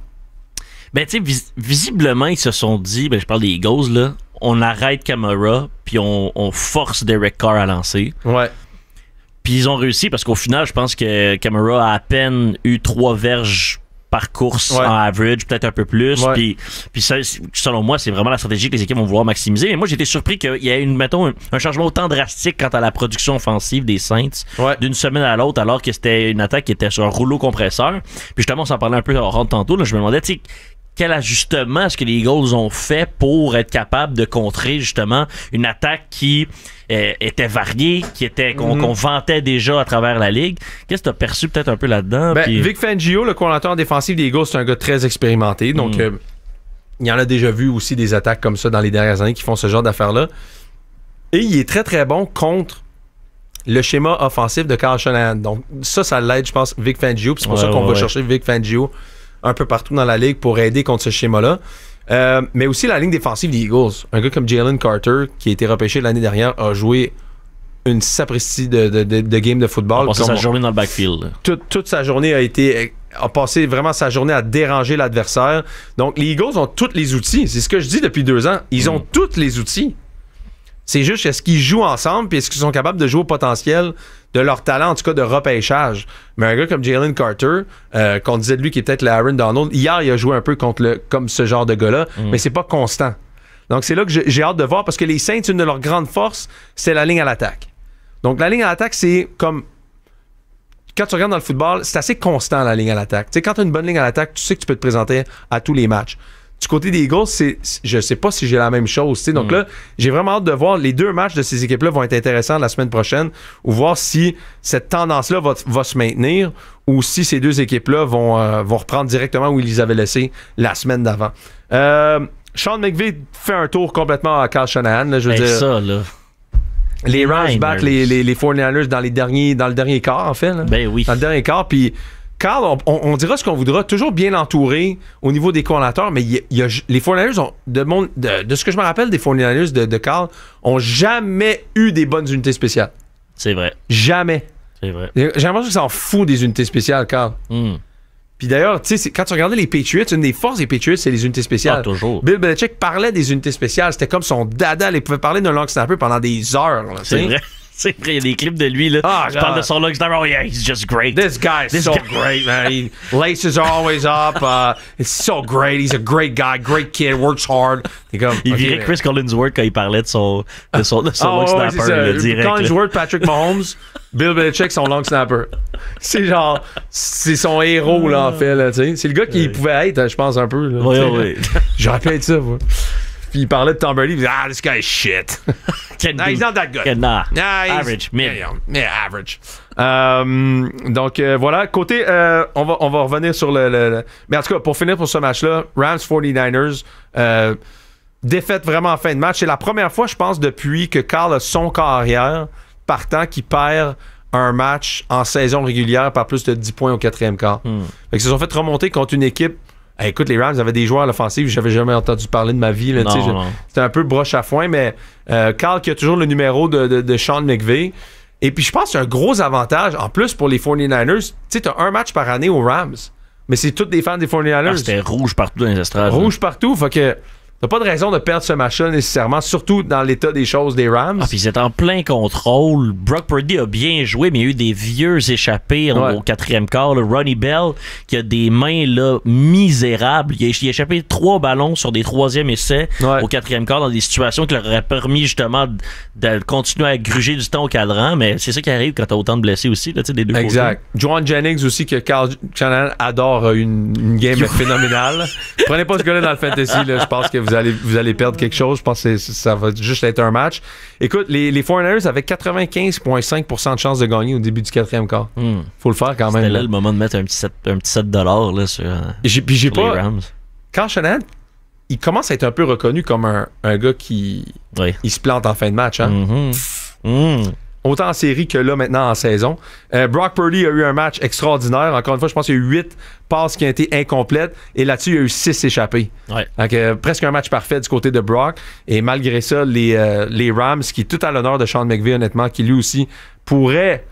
Ben, tu sais, visiblement, ils se sont dit, je parle des Eagles, là, on arrête Kamara, puis on force Derek Carr à lancer. Ouais. Puis ils ont réussi, parce qu'au final, je pense que Kamara a à peine eu 3 verges par course en average, peut-être un peu plus. Puis ça, selon moi, c'est vraiment la stratégie que les équipes vont vouloir maximiser. Mais moi, j'ai été surpris qu'il y ait un changement autant drastique quant à la production offensive des Saints d'une semaine à l'autre, alors que c'était une attaque qui était sur un rouleau compresseur. Puis justement, on s'en parlait un peu en rentre tantôt. Là, je me demandais, tu sais, quel ajustement est-ce que les Eagles ont fait pour être capables de contrer justement une attaque qui était variée, qu'on vantait déjà à travers la Ligue. Qu'est-ce que tu as perçu peut-être un peu là-dedans? Vic Fangio, le coordinateur défensif des Eagles, c'est un gars très expérimenté. Donc, il y en a déjà vu aussi des attaques comme ça dans les dernières années qui font ce genre d'affaires-là. Et il est très, très bon contre le schéma offensif de Kyle Shanahan. Donc, ça l'aide, je pense, Vic Fangio. Puis c'est pour ça qu'on va chercher Vic Fangio un peu partout dans la Ligue pour aider contre ce schéma-là. Mais aussi la ligne défensive des Eagles. Un gars comme Jalen Carter, qui a été repêché l'année dernière, a joué une sapristi de game de football. Il a passé sa journée dans le backfield. Toute sa journée a passé vraiment sa journée à déranger l'adversaire. Donc, les Eagles ont tous les outils. C'est ce que je dis depuis 2 ans. Ils ont tous les outils. C'est juste, est-ce qu'ils jouent ensemble puis est-ce qu'ils sont capables de jouer au potentiel de leur talent, en tout cas de repêchage. Mais un gars comme Jalen Carter, qu'on disait de lui qui est peut-être le Aaron Donald, hier, il a joué un peu comme ce genre de gars-là, mais c'est pas constant. Donc, c'est là que j'ai hâte de voir parce que les Saints, une de leurs grandes forces, c'est la ligne à l'attaque. Donc, la ligne à l'attaque, c'est comme... Quand tu regardes dans le football, c'est assez constant, la ligne à l'attaque. Tu sais, quand tu as une bonne ligne à l'attaque, tu sais que tu peux te présenter à tous les matchs. Du côté des Eagles, je sais pas si j'ai la même chose. T'sais. Donc là, j'ai vraiment hâte de voir. Les 2 matchs de ces équipes-là vont être intéressants la semaine prochaine, ou voir si cette tendance-là va se maintenir, ou si ces 2 équipes-là vont reprendre directement où ils les avaient laissés la semaine d'avant. Sean McVay fait un tour complètement à Kyle Shanahan. Là, je veux dire, ça, là. Les Rams battent les 49ers dans le dernier quart, en fait. Là. Ben oui. Dans le dernier quart, puis... Carl, on dira ce qu'on voudra, toujours bien entouré au niveau des coordinateurs, mais les 49ers ont, de ce que je me rappelle des 49ers de Carl, ont jamais eu des bonnes unités spéciales. C'est vrai. Jamais. C'est vrai. J'ai l'impression qu'ils s'en foutent des unités spéciales, Carl. Puis d'ailleurs, tu sais, quand tu regardais les Patriots, une des forces des Patriots, c'est les unités spéciales. Ah, toujours. Bill Belichick parlait des unités spéciales. C'était comme son dada. Il pouvait parler d'un long snapper pendant des heures. Là, c'est vrai. C'est vrai, il y a des clips de lui, là. Je parle de son long snapper. Oh yeah, he's just great. This guy is so great, man. Laces are always up. It's so great. He's a great guy, great kid, works hard. Il virait Chris Collinsworth quand il parlait de son long snapper. Direct, Collinsworth, Patrick Mahomes, Bill Belichick, son long snapper. C'est genre, c'est son héros, là, en fait. Là, c'est le gars qui pouvait être, je pense, un peu. Là, oui. J'aurais pu être ça, moi. Puis il parlait de Tom Brady, il disait « this guy is shit. He's not that good. Average, yeah, average. » Donc, voilà. Côté, on va revenir sur le... Mais en tout cas, pour finir pour ce match-là, Rams 49ers, défaite vraiment en fin de match. C'est la première fois, je pense, depuis que Carl a son carrière partant qui perd un match en saison régulière par plus de 10 points au 4e quart. Fait qu'ils se sont fait remonter contre une équipe. Écoute, les Rams avaient des joueurs à l'offensive, j'avais jamais entendu parler de ma vie. Là, c'était un peu broche à foin, mais Carl qui a toujours le numéro de Sean McVay. Et puis je pense que c'est un gros avantage, en plus pour les 49ers. Tu sais, t'as un match par année aux Rams, mais c'est tous des fans des 49ers. C'était rouge partout dans les estrades. Rouge partout, fait que T'as pas de raison de perdre ce match-là nécessairement, surtout dans l'état des choses des Rams. Ah, puis ils étaient en plein contrôle. Brock Purdy a bien joué, mais il y a eu des vieux échappés au quatrième quart. Là. Ronnie Bell, qui a des mains là, misérables. Il a échappé 3 ballons sur des 3e essais au quatrième quart dans des situations qui leur auraient permis justement de continuer à gruger du temps au cadran. Mais c'est ça qui arrive quand t'as autant de blessés aussi, là, des deux côtés. Exact. John Jennings aussi, que Carl Shanahan adore une game phénoménale. Prenez pas ce gars-là dans le fantasy. Là. Je pense que vous allez perdre quelque chose. Je pense que ça va juste être un match. Écoute, les 49ers avaient 95,5% de chance de gagner au début du quatrième quart. Faut le faire quand même. C'était là le moment de mettre un petit $7 là, sur les Rams. Carl Shanahan, il commence à être un peu reconnu comme un gars qui il se plante en fin de match. Hein? Autant en série que là maintenant en saison. Brock Purdy a eu un match extraordinaire. Encore une fois, je pense qu'il y a eu 8 passes qui ont été incomplètes et là-dessus, il y a eu 6 échappés. Donc, presque un match parfait du côté de Brock. Et malgré ça, les Rams, qui est tout à l'honneur de Sean McVay, honnêtement, qui lui aussi pourrait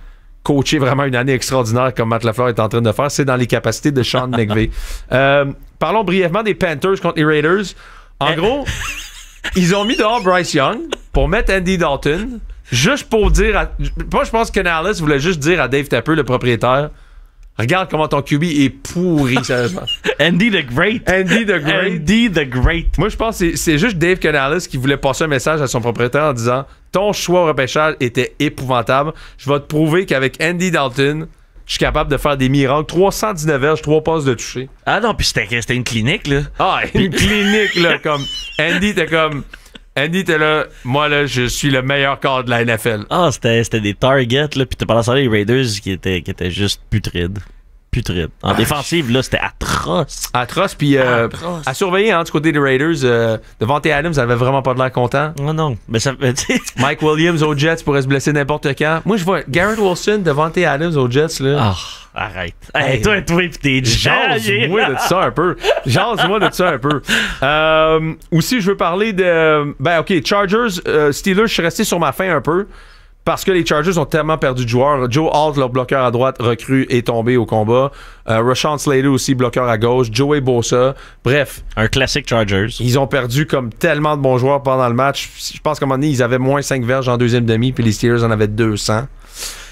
coacher vraiment une année extraordinaire comme Matt LaFleur est en train de faire, c'est dans les capacités de Sean McVay. Parlons brièvement des Panthers contre les Raiders. En gros, ils ont mis dehors Bryce Young pour mettre Andy Dalton. Juste pour dire... Moi, je pense que Canales voulait juste dire à Dave Tepper, le propriétaire, regarde comment ton QB est pourri, sérieusement. Andy the Great. Andy the Great. Andy the Great. Moi, je pense que c'est juste Dave Canales qui voulait passer un message à son propriétaire en disant ton choix au repêchage était épouvantable. Je vais te prouver qu'avec Andy Dalton, je suis capable de faire des miracles. 319 verges, 3 passes de toucher. Ah non, puis c'était une clinique, là. Ah, une clinique, là. Comme Andy était là, moi là, je suis le meilleur corps de la NFL. Ah, c'était des targets, là, pis t'as pendant ça les Raiders qui étaient juste putrides. En défensive, là, c'était atroce. Atroce, puis à surveiller, hein, du côté des Raiders, Devontae Adams avait vraiment pas de l'air content. Non, mais ça... Mike Williams aux Jets pourrait se blesser n'importe quand. Moi, je vois Garrett Wilson, Devontae Adams aux Jets, là. Ah, arrête. Hey, toi pis tes Jets. Jase-moi de ça un peu. Aussi, je veux parler de... Chargers, Steelers, je suis resté sur ma faim un peu. Parce que les Chargers ont tellement perdu de joueurs. Joe Alt, leur bloqueur à droite, recrue, est tombé au combat. Rashawn Slater aussi, bloqueur à gauche. Joey Bosa. Bref. Un classique Chargers. Ils ont perdu comme tellement de bons joueurs pendant le match. Je pense qu'à un moment donné, ils avaient moins 5 verges en deuxième demi, puis les Steelers en avaient 200.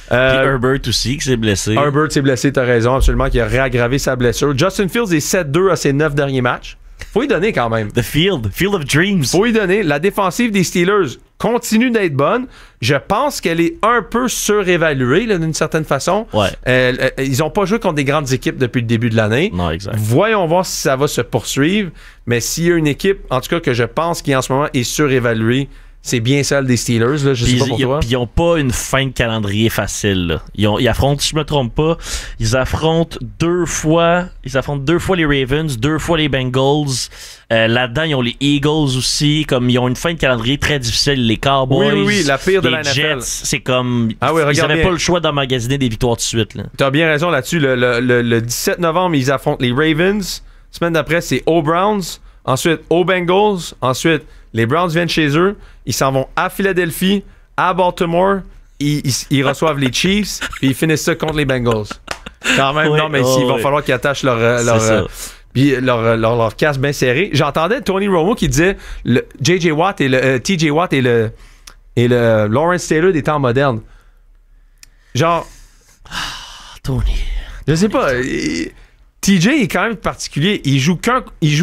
Puis Herbert aussi, qui s'est blessé. Herbert s'est blessé, t'as raison, absolument, qui a réaggravé sa blessure. Justin Fields est 7-2 à ses 9 derniers matchs. Faut y donner quand même. The Field of Dreams. Faut y donner. La défensive des Steelers continue d'être bonne. Je pense qu'elle est un peu surévaluée là, d'une certaine façon. Ils n'ont pas joué contre des grandes équipes depuis le début de l'année. Non, exact. Voyons voir si ça va se poursuivre. Mais s'il y a une équipe, en tout cas que je pense qui en ce moment est surévaluée, c'est bien celle des Steelers. Là, je sais pas pour toi. Puis ils n'ont pas une fin de calendrier facile. Là. Ils affrontent, si je me trompe pas, ils affrontent deux fois les Ravens, 2 fois les Bengals. Là-dedans, ils ont les Eagles aussi. Comme ils ont une fin de calendrier très difficile. Les Cowboys, oui, la pire de la NFL. Jets, c'est comme ils n'avaient pas le choix d'emmagasiner des victoires tout de suite. Tu as bien raison là-dessus. Le 17 novembre, ils affrontent les Ravens. Semaine d'après, c'est aux Browns. Ensuite, aux Bengals. Ensuite, les Browns viennent chez eux. Ils s'en vont à Philadelphie, à Baltimore. Ils reçoivent les Chiefs. Puis ils finissent ça contre les Bengals. Quand même, non, mais il va falloir qu'ils attachent leur casque bien serré. J'entendais Tony Romo qui disait le J.J. Watt et le T.J. Watt et le Lawrence Taylor des temps modernes. Genre... Tony... Je sais pas... TJ est quand même particulier. Il joue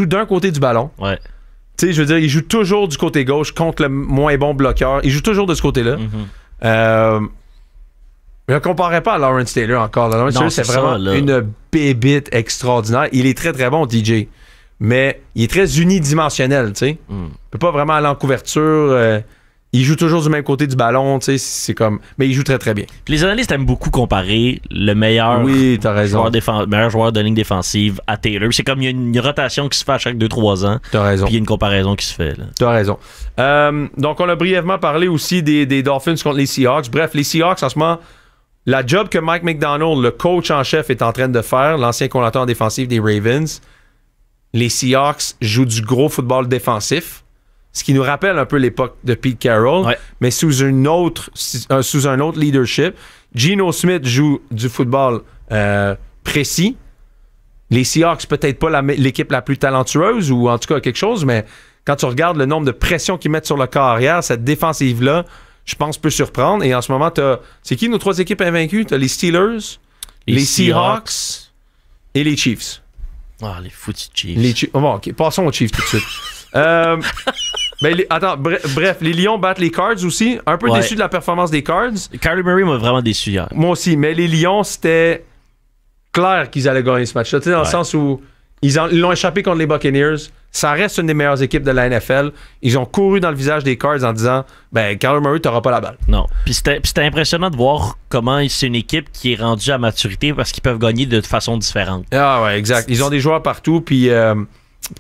d'un côté du ballon. Ouais. Tu sais, je veux dire, il joue toujours du côté gauche contre le moins bon bloqueur. Il joue toujours de ce côté-là. Je ne comparerais pas à Lawrence Taylor encore. Lawrence Taylor, c'est vraiment une bébite extraordinaire. Il est très, très bon, TJ. Mais il est très unidimensionnel, tu sais. Il peut pas vraiment aller en couverture. Il joue toujours du même côté du ballon, tu sais, c'est comme... Mais il joue très, très bien. Puis les analystes aiment beaucoup comparer le meilleur, t'as raison. meilleur joueur de ligne défensive à Taylor. C'est comme il y a une rotation qui se fait à chaque 2-3 ans. T'as raison. Puis il y a une comparaison qui se fait. Là. T'as raison. Donc, on a brièvement parlé aussi des Dolphins contre les Seahawks. Bref, les Seahawks, en ce moment, la job que Mike McDonald, le coach en chef, est en train de faire, l'ancien coordinateur en défensive des Ravens, les Seahawks jouent du gros football défensif. Ce qui nous rappelle un peu l'époque de Pete Carroll, mais sous un autre leadership. Geno Smith joue du football précis. Les Seahawks, peut-être pas l'équipe la plus talentueuse, ou en tout cas quelque chose, mais quand tu regardes le nombre de pressions qu'ils mettent sur le corps arrière, cette défensive-là, je pense, peut surprendre. Et en ce moment, c'est qui nos 3 équipes invaincues? Tu as les Steelers, les Seahawks et les Chiefs. Ah, les foutus Chiefs. Bon, OK, passons aux Chiefs tout de suite. Bref, les Lions battent les Cards aussi. Un peu déçu de la performance des Cards. Kyler Murray m'a vraiment déçu hier. Moi aussi, mais les Lions, c'était clair qu'ils allaient gagner ce match-là. Tu sais, dans le sens où ils l'ont échappé contre les Buccaneers. Ça reste une des meilleures équipes de la NFL. Ils ont couru dans le visage des Cards en disant Kyler Murray, t'auras pas la balle. Non. Puis c'était impressionnant de voir comment c'est une équipe qui est rendue à maturité parce qu'ils peuvent gagner de façon différente. Ah ouais, exact. Ils ont des joueurs partout, puis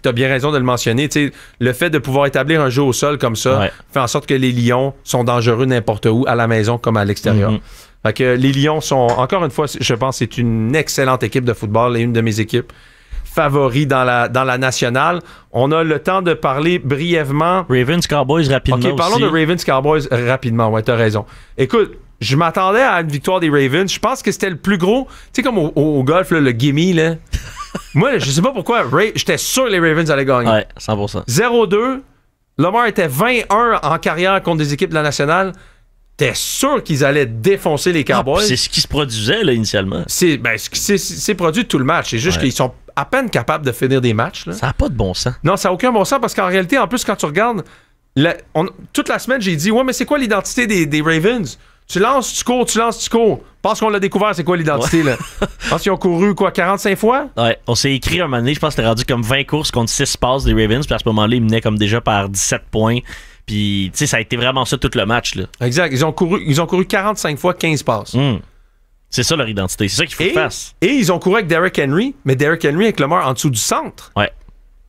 t'as bien raison de le mentionner. T'sais, le fait de pouvoir établir un jeu au sol comme ça fait en sorte que les Lions sont dangereux n'importe où, à la maison comme à l'extérieur. Fait que les Lions sont, encore une fois, je pense que c'est une excellente équipe de football et une de mes équipes favoris dans la nationale. On a le temps de parler brièvement. Ravens Cowboys rapidement. OK, parlons de Ravens Cowboys rapidement. Ouais, t'as raison. Écoute, je m'attendais à une victoire des Ravens. Je pense que c'était le plus gros. Tu sais, comme au golf, là, le gimme, là. Moi, je sais pas pourquoi. J'étais sûr que les Ravens allaient gagner. Ouais, 100%. 0-2. Lamar était 21 en carrière contre des équipes de la nationale. T'es sûr qu'ils allaient défoncer les Cowboys. C'est ce qui se produisait, là, initialement. C'est produit tout le match. C'est juste qu'ils sont à peine capables de finir des matchs. Là. Ça n'a pas de bon sens. Non, ça n'a aucun bon sens parce qu'en réalité, en plus, quand tu regardes, toute la semaine, j'ai dit, ouais, mais c'est quoi l'identité des Ravens? Tu lances, tu cours, tu lances, tu cours. Pense qu'on l'a découvert, c'est quoi l'identité, là? Je pense qu'ils ont couru, 45 fois? Ouais, on s'est écrit un moment donné, je pense que c'était rendu comme 20 courses contre 6 passes des Ravens, puis à ce moment-là, ils menaient comme déjà par 17 points. Puis, tu sais, ça a été vraiment ça tout le match, là. Exact. Ils ont couru 45 fois, 15 passes. C'est ça leur identité. C'est ça qu'il faut qu'ils fassent. Et ils ont couru avec Derrick Henry, mais Derrick Henry avec Lamar en dessous du centre. Ouais,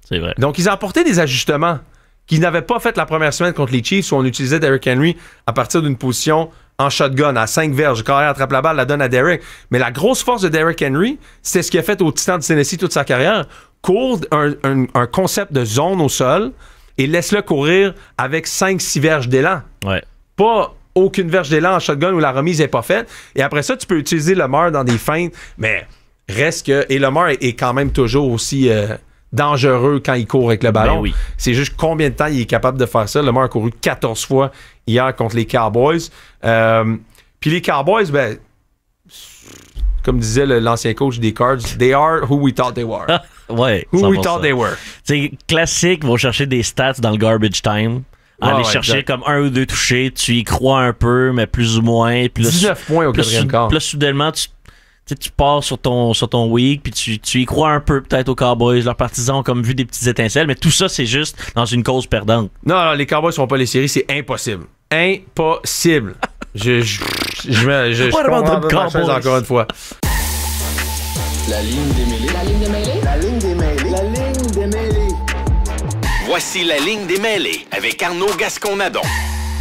c'est vrai. Donc, ils ont apporté des ajustements qu'ils n'avaient pas fait la première semaine contre les Chiefs où on utilisait Derrick Henry à partir d'une position en shotgun, à 5 verges. Carrière attrape la balle, la donne à Derrick. Mais la grosse force de Derrick Henry, c'est ce qu'il a fait au Titans de Tennessee toute sa carrière. Court un concept de zone au sol et laisse-le courir avec 5-6 verges d'élan. Ouais. Pas aucune verge d'élan en shotgun où la remise n'est pas faite. Et après ça, tu peux utiliser Lamar dans des feintes, mais reste que... Et Lamar est quand même toujours aussi dangereux quand il court avec le ballon. Ben oui. C'est juste combien de temps il est capable de faire ça. Lamar a couru 14 fois hier contre les Cowboys. Puis les Cowboys, ben... Comme disait l'ancien coach des Cards, they are who we thought they were. Ouais, who we thought they were. C'est classique, vont chercher des stats dans le garbage time. Aller chercher exact. Comme 1 ou 2 touchés, tu y crois un peu, mais plus ou moins. Puis là, 19 points au quatrième quart. Puis là, soudainement, tu pars sur ton week, puis tu y crois un peu peut-être aux Cowboys. Leurs partisans ont comme vu des petites étincelles, mais tout ça, c'est juste dans une cause perdante. Non, les Cowboys font pas les séries, c'est impossible. Impossible. Je comprends pas encore une fois. La ligne des mêlées. La ligne des mêlées. La ligne des mêlées. La ligne des mêlées. Voici la ligne des mêlées avec Arnaud Gascon-Nadon.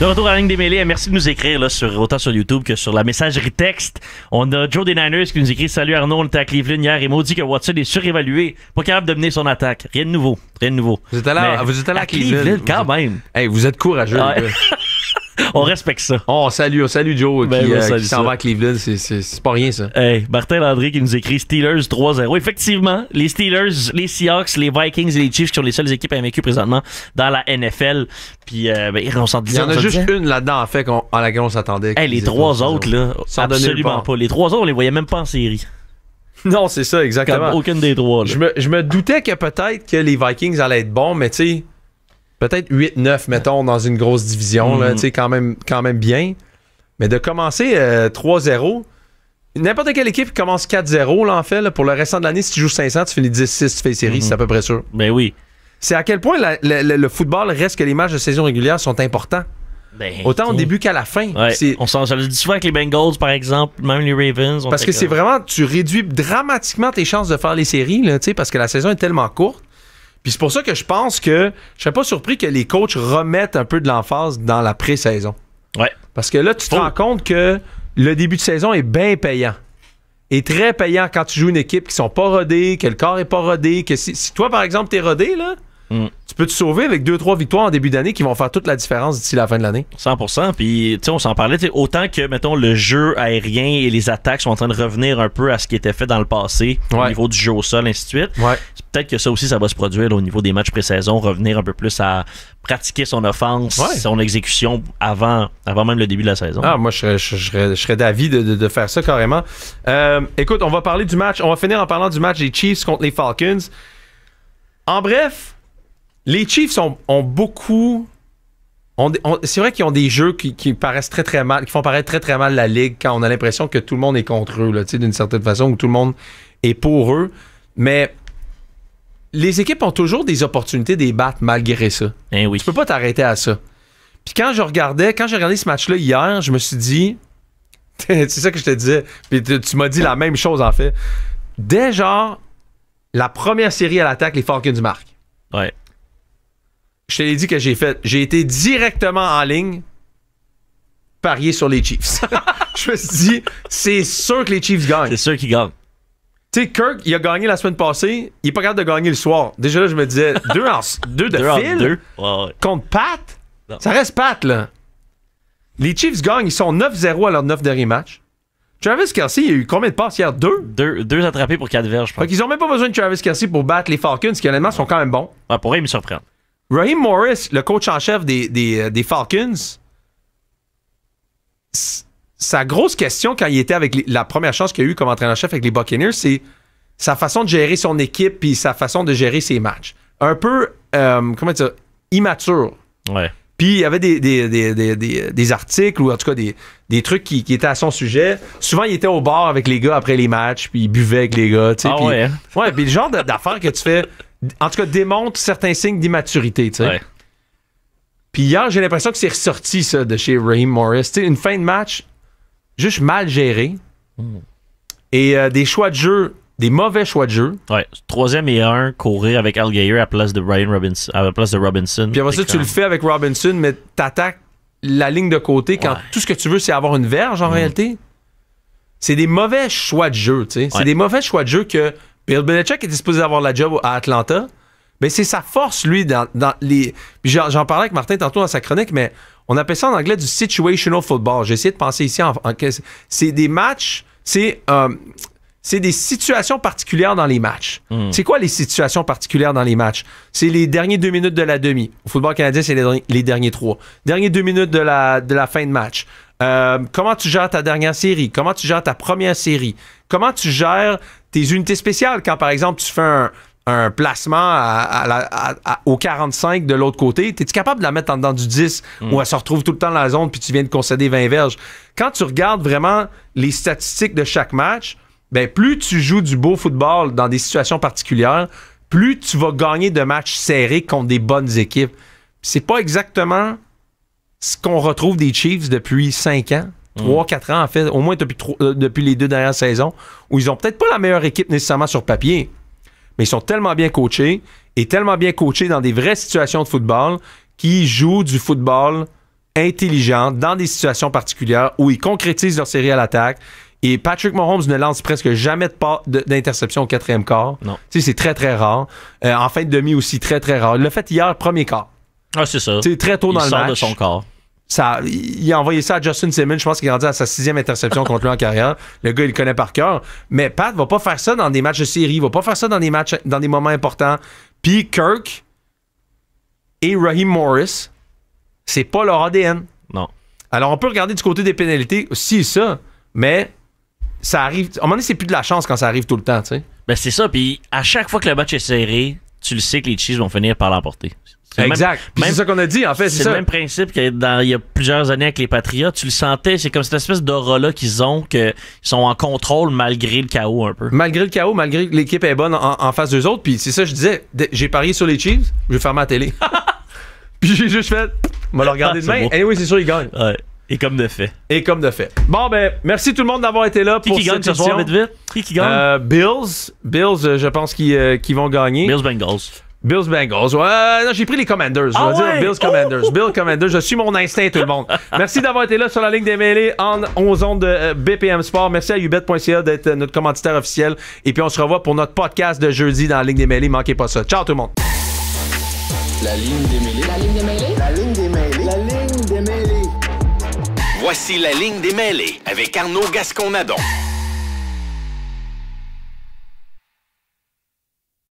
De retour à la ligne des mêlées, merci de nous écrire là, autant sur YouTube que sur la messagerie texte. On a Joe des Niners qui nous écrit « Salut Arnaud, on était à Cleveland hier et maudit que Watson est surévalué, pas capable de mener son attaque. Rien de nouveau, rien de nouveau. » Vous êtes allé à Cleveland quand même. Hey, vous êtes courageux. Ouais. On respecte ça. On salue Joe qui s'en ça. va à Cleveland. C'est pas rien, ça. Hey, Martin Landry qui nous écrit Steelers 3-0. Effectivement, les Steelers, les Seahawks, les Vikings et les Chiefs qui sont les seules équipes invaincues présentement dans la NFL. Puis, on s'en disait. Il y en a juste une là-dedans, en fait, à laquelle on s'attendait. Hey, les 3 autres, là, absolument pas. Les 3 autres, on les voyait même pas en série. Non, c'est ça, exactement. Comme aucune des 3. Là. Je me doutais que peut-être que les Vikings allaient être bons, mais tu sais, peut-être 8-9, mettons, dans une grosse division, là, tu sais, quand même bien. Mais de commencer 3-0, n'importe quelle équipe qui commence 4-0, là, en fait, là, pour le restant de l'année, si tu joues 500, tu finis 10-6, tu fais les séries, c'est à peu près sûr. Ben oui. C'est à quel point le football reste que les matchs de saison régulière sont importants. Ben, autant au début qu'à la fin. Ouais. On se le dit souvent avec les Bengals, par exemple, même les Ravens. Parce que c'est vraiment, tu réduis dramatiquement tes chances de faire les séries, là, parce que la saison est tellement courte. Puis c'est pour ça que je pense que je serais pas surpris que les coachs remettent un peu de l'emphase dans la pré-saison. Ouais. Parce que là, tu te rends compte que le début de saison est bien payant. Et très payant quand tu joues une équipe qui sont pas rodées, que le corps est pas rodé, que si toi, par exemple, t'es rodé, là, tu peux te sauver avec 2-3 victoires en début d'année qui vont faire toute la différence d'ici la fin de l'année. 100%. Puis, tu sais, on s'en parlait, autant que, mettons, le jeu aérien et les attaques sont en train de revenir un peu à ce qui était fait dans le passé, au niveau du jeu au sol, ainsi de suite. Ouais. C'est peut-être que ça aussi, ça va se produire là, au niveau des matchs pré-saison, revenir un peu plus à pratiquer son offense, son exécution avant même le début de la saison. Ah, moi, je serais d'avis de faire ça carrément. Écoute, on va parler du match. On va finir en parlant du match des Chiefs contre les Falcons. En bref, les Chiefs ont beaucoup... c'est vrai qu'ils ont des jeux qui paraissent très très mal, qui font paraître très très mal la ligue quand on a l'impression que tout le monde est contre eux, là, d'une certaine façon, ou tout le monde est pour eux. Mais les équipes ont toujours des opportunités de les battre malgré ça. Oui. Tu peux pas t'arrêter à ça. Puis quand j'ai regardé ce match-là hier, je me suis dit... c'est ça que je te disais. Puis tu m'as dit la même chose, en fait. Dès genre la première série à l'attaque, les Falcons marquent. Ouais. Je te l'ai dit que j'ai fait. J'ai été directement en ligne parier sur les Chiefs. Je me suis dit, c'est sûr que les Chiefs gagnent. C'est sûr qu'ils gagnent. Tu sais, Kirk, il a gagné la semaine passée. Il est pas capable de gagner le soir. Déjà là, je me disais, deux de fil contre Pat. Non. Ça reste Pat, là. Les Chiefs gagnent. Ils sont 9-0 à leurs 9 derniers matchs. Travis Kelce, il a eu combien de passes hier? 2 attrapés pour 4 verges, je pense. Fait qu'ils ont même pas besoin de Travis Kelce pour battre les Falcons, qui honnêtement sont quand même bons. Ouais, pour eux, ils me surprennent. Raheem Morris, le coach en chef des Falcons, sa grosse question quand il était avec la première chance qu'il a eu comme entraîneur-chef avec les Buccaneers, c'est sa façon de gérer son équipe puis sa façon de gérer ses matchs. Un peu, comment dire, immature. Ouais. Puis il y avait des articles ou en tout cas des trucs qui étaient à son sujet. Souvent, il était au bar avec les gars après les matchs, puis il buvait avec les gars. Ah ouais. Ouais, puis le genre d'affaires que tu fais, en tout cas, démontre certains signes d'immaturité, tu sais. Ouais. Puis hier, j'ai l'impression que c'est ressorti, ça, de chez Raheem Morris. Tu sais, une fin de match juste mal gérée. Et des choix de jeu, des mauvais choix de jeu. Ouais. 3e et 1, courir avec Al Gayer à la place de Robinson. Puis après ça, tu le fais avec Robinson, mais t'attaques la ligne de côté quand tout ce que tu veux, c'est avoir une verge en réalité. C'est des mauvais choix de jeu, tu sais. C'est des mauvais choix de jeu que Bill Belichick était supposé avoir la job à Atlanta. Mais c'est sa force, lui, dans les... Puis j'en parlais avec Martin tantôt dans sa chronique, mais on appelle ça en anglais du situational football. J'ai essayé de penser ici c'est des matchs... C'est des situations particulières dans les matchs. C'est quoi les situations particulières dans les matchs? C'est les derniers 2 minutes de la demi. Au football canadien, c'est les derniers 3. Derniers 2 minutes de la fin de match. Comment tu gères ta dernière série? Comment tu gères ta première série? Comment tu gères tes unités spéciales quand, par exemple, tu fais un placement au 45 de l'autre côté? Es-tu capable de la mettre en dedans du 10 où elle se retrouve tout le temps dans la zone puis tu viens de concéder 20 verges? Quand tu regardes vraiment les statistiques de chaque match, ben plus tu joues du beau football dans des situations particulières, plus tu vas gagner de matchs serrés contre des bonnes équipes. C'est pas exactement ce qu'on retrouve des Chiefs depuis 5 ans, 3-4 ans en fait, au moins depuis les 2 dernières saisons, où ils ont peut-être pas la meilleure équipe nécessairement sur papier, mais ils sont tellement bien coachés et tellement bien coachés dans des vraies situations de football qu'ils jouent du football intelligent dans des situations particulières où ils concrétisent leur série à l'attaque. Et Patrick Mahomes ne lance presque jamais d'interception au 4e quart. Non. Tu sais, c'est très, très rare. En fin de demi aussi, très, très rare. Il l'a fait hier, premier quart. Ah, c'est ça. Tu sais, très tôt dans le match. Il sort de son corps. Il a envoyé ça à Justin Simmons. Je pense qu'il est rendu à sa 6e interception contre lui en carrière. Le gars, il le connaît par cœur. Mais Pat va pas faire ça dans des matchs de série. Il va pas faire ça dans des matchs, dans des moments importants. Puis Kirk et Raheem Morris, c'est pas leur ADN. Non. Alors, on peut regarder du côté des pénalités, si ça, mais ça arrive. À un moment donné, c'est plus de la chance quand ça arrive tout le temps, tu sais. Ben, c'est ça. Puis à chaque fois que le match est serré, tu le sais que les Chiefs vont finir par l'emporter. Exact. Puis c'est ça qu'on a dit, en fait. C'est le même principe qu'il y a plusieurs années avec les Patriots. Tu le sentais, c'est comme cette espèce d'aura-là qu'ils ont, qu'ils sont en contrôle malgré le chaos un peu. Malgré le chaos, malgré que l'équipe est bonne en face d'eux autres. Puis c'est ça, je disais, j'ai parié sur les Chiefs, je vais faire ma télé. Puis j'ai juste fait, on va le regarder demain. Anyway, c'est sûr, ils gagnent. Ouais. Et comme de fait. Et comme de fait. Bon, ben, merci tout le monde d'avoir été là pour cette gagne ce soir, vite? Qui gagne? Bills, je pense qu'ils vont gagner. Bills Bengals. Ouais, non, j'ai pris les Commanders. Je vais dire Bills Commanders. Bills Commanders. Je suis mon instinct, tout le monde. Merci d'avoir été là sur la ligne des mêlées aux ondes de BPM Sport. Merci à ubet.ca d'être notre commanditaire officiel. Et puis on se revoit pour notre podcast de jeudi dans la ligne des mêlées. Manquez pas ça. Ciao tout le monde. La ligne démêlée. La ligne démêlée. La ligne démêlée. La ligne démêlée. Voici la ligne des mêlés avec Arnaud Gascon-Nadon.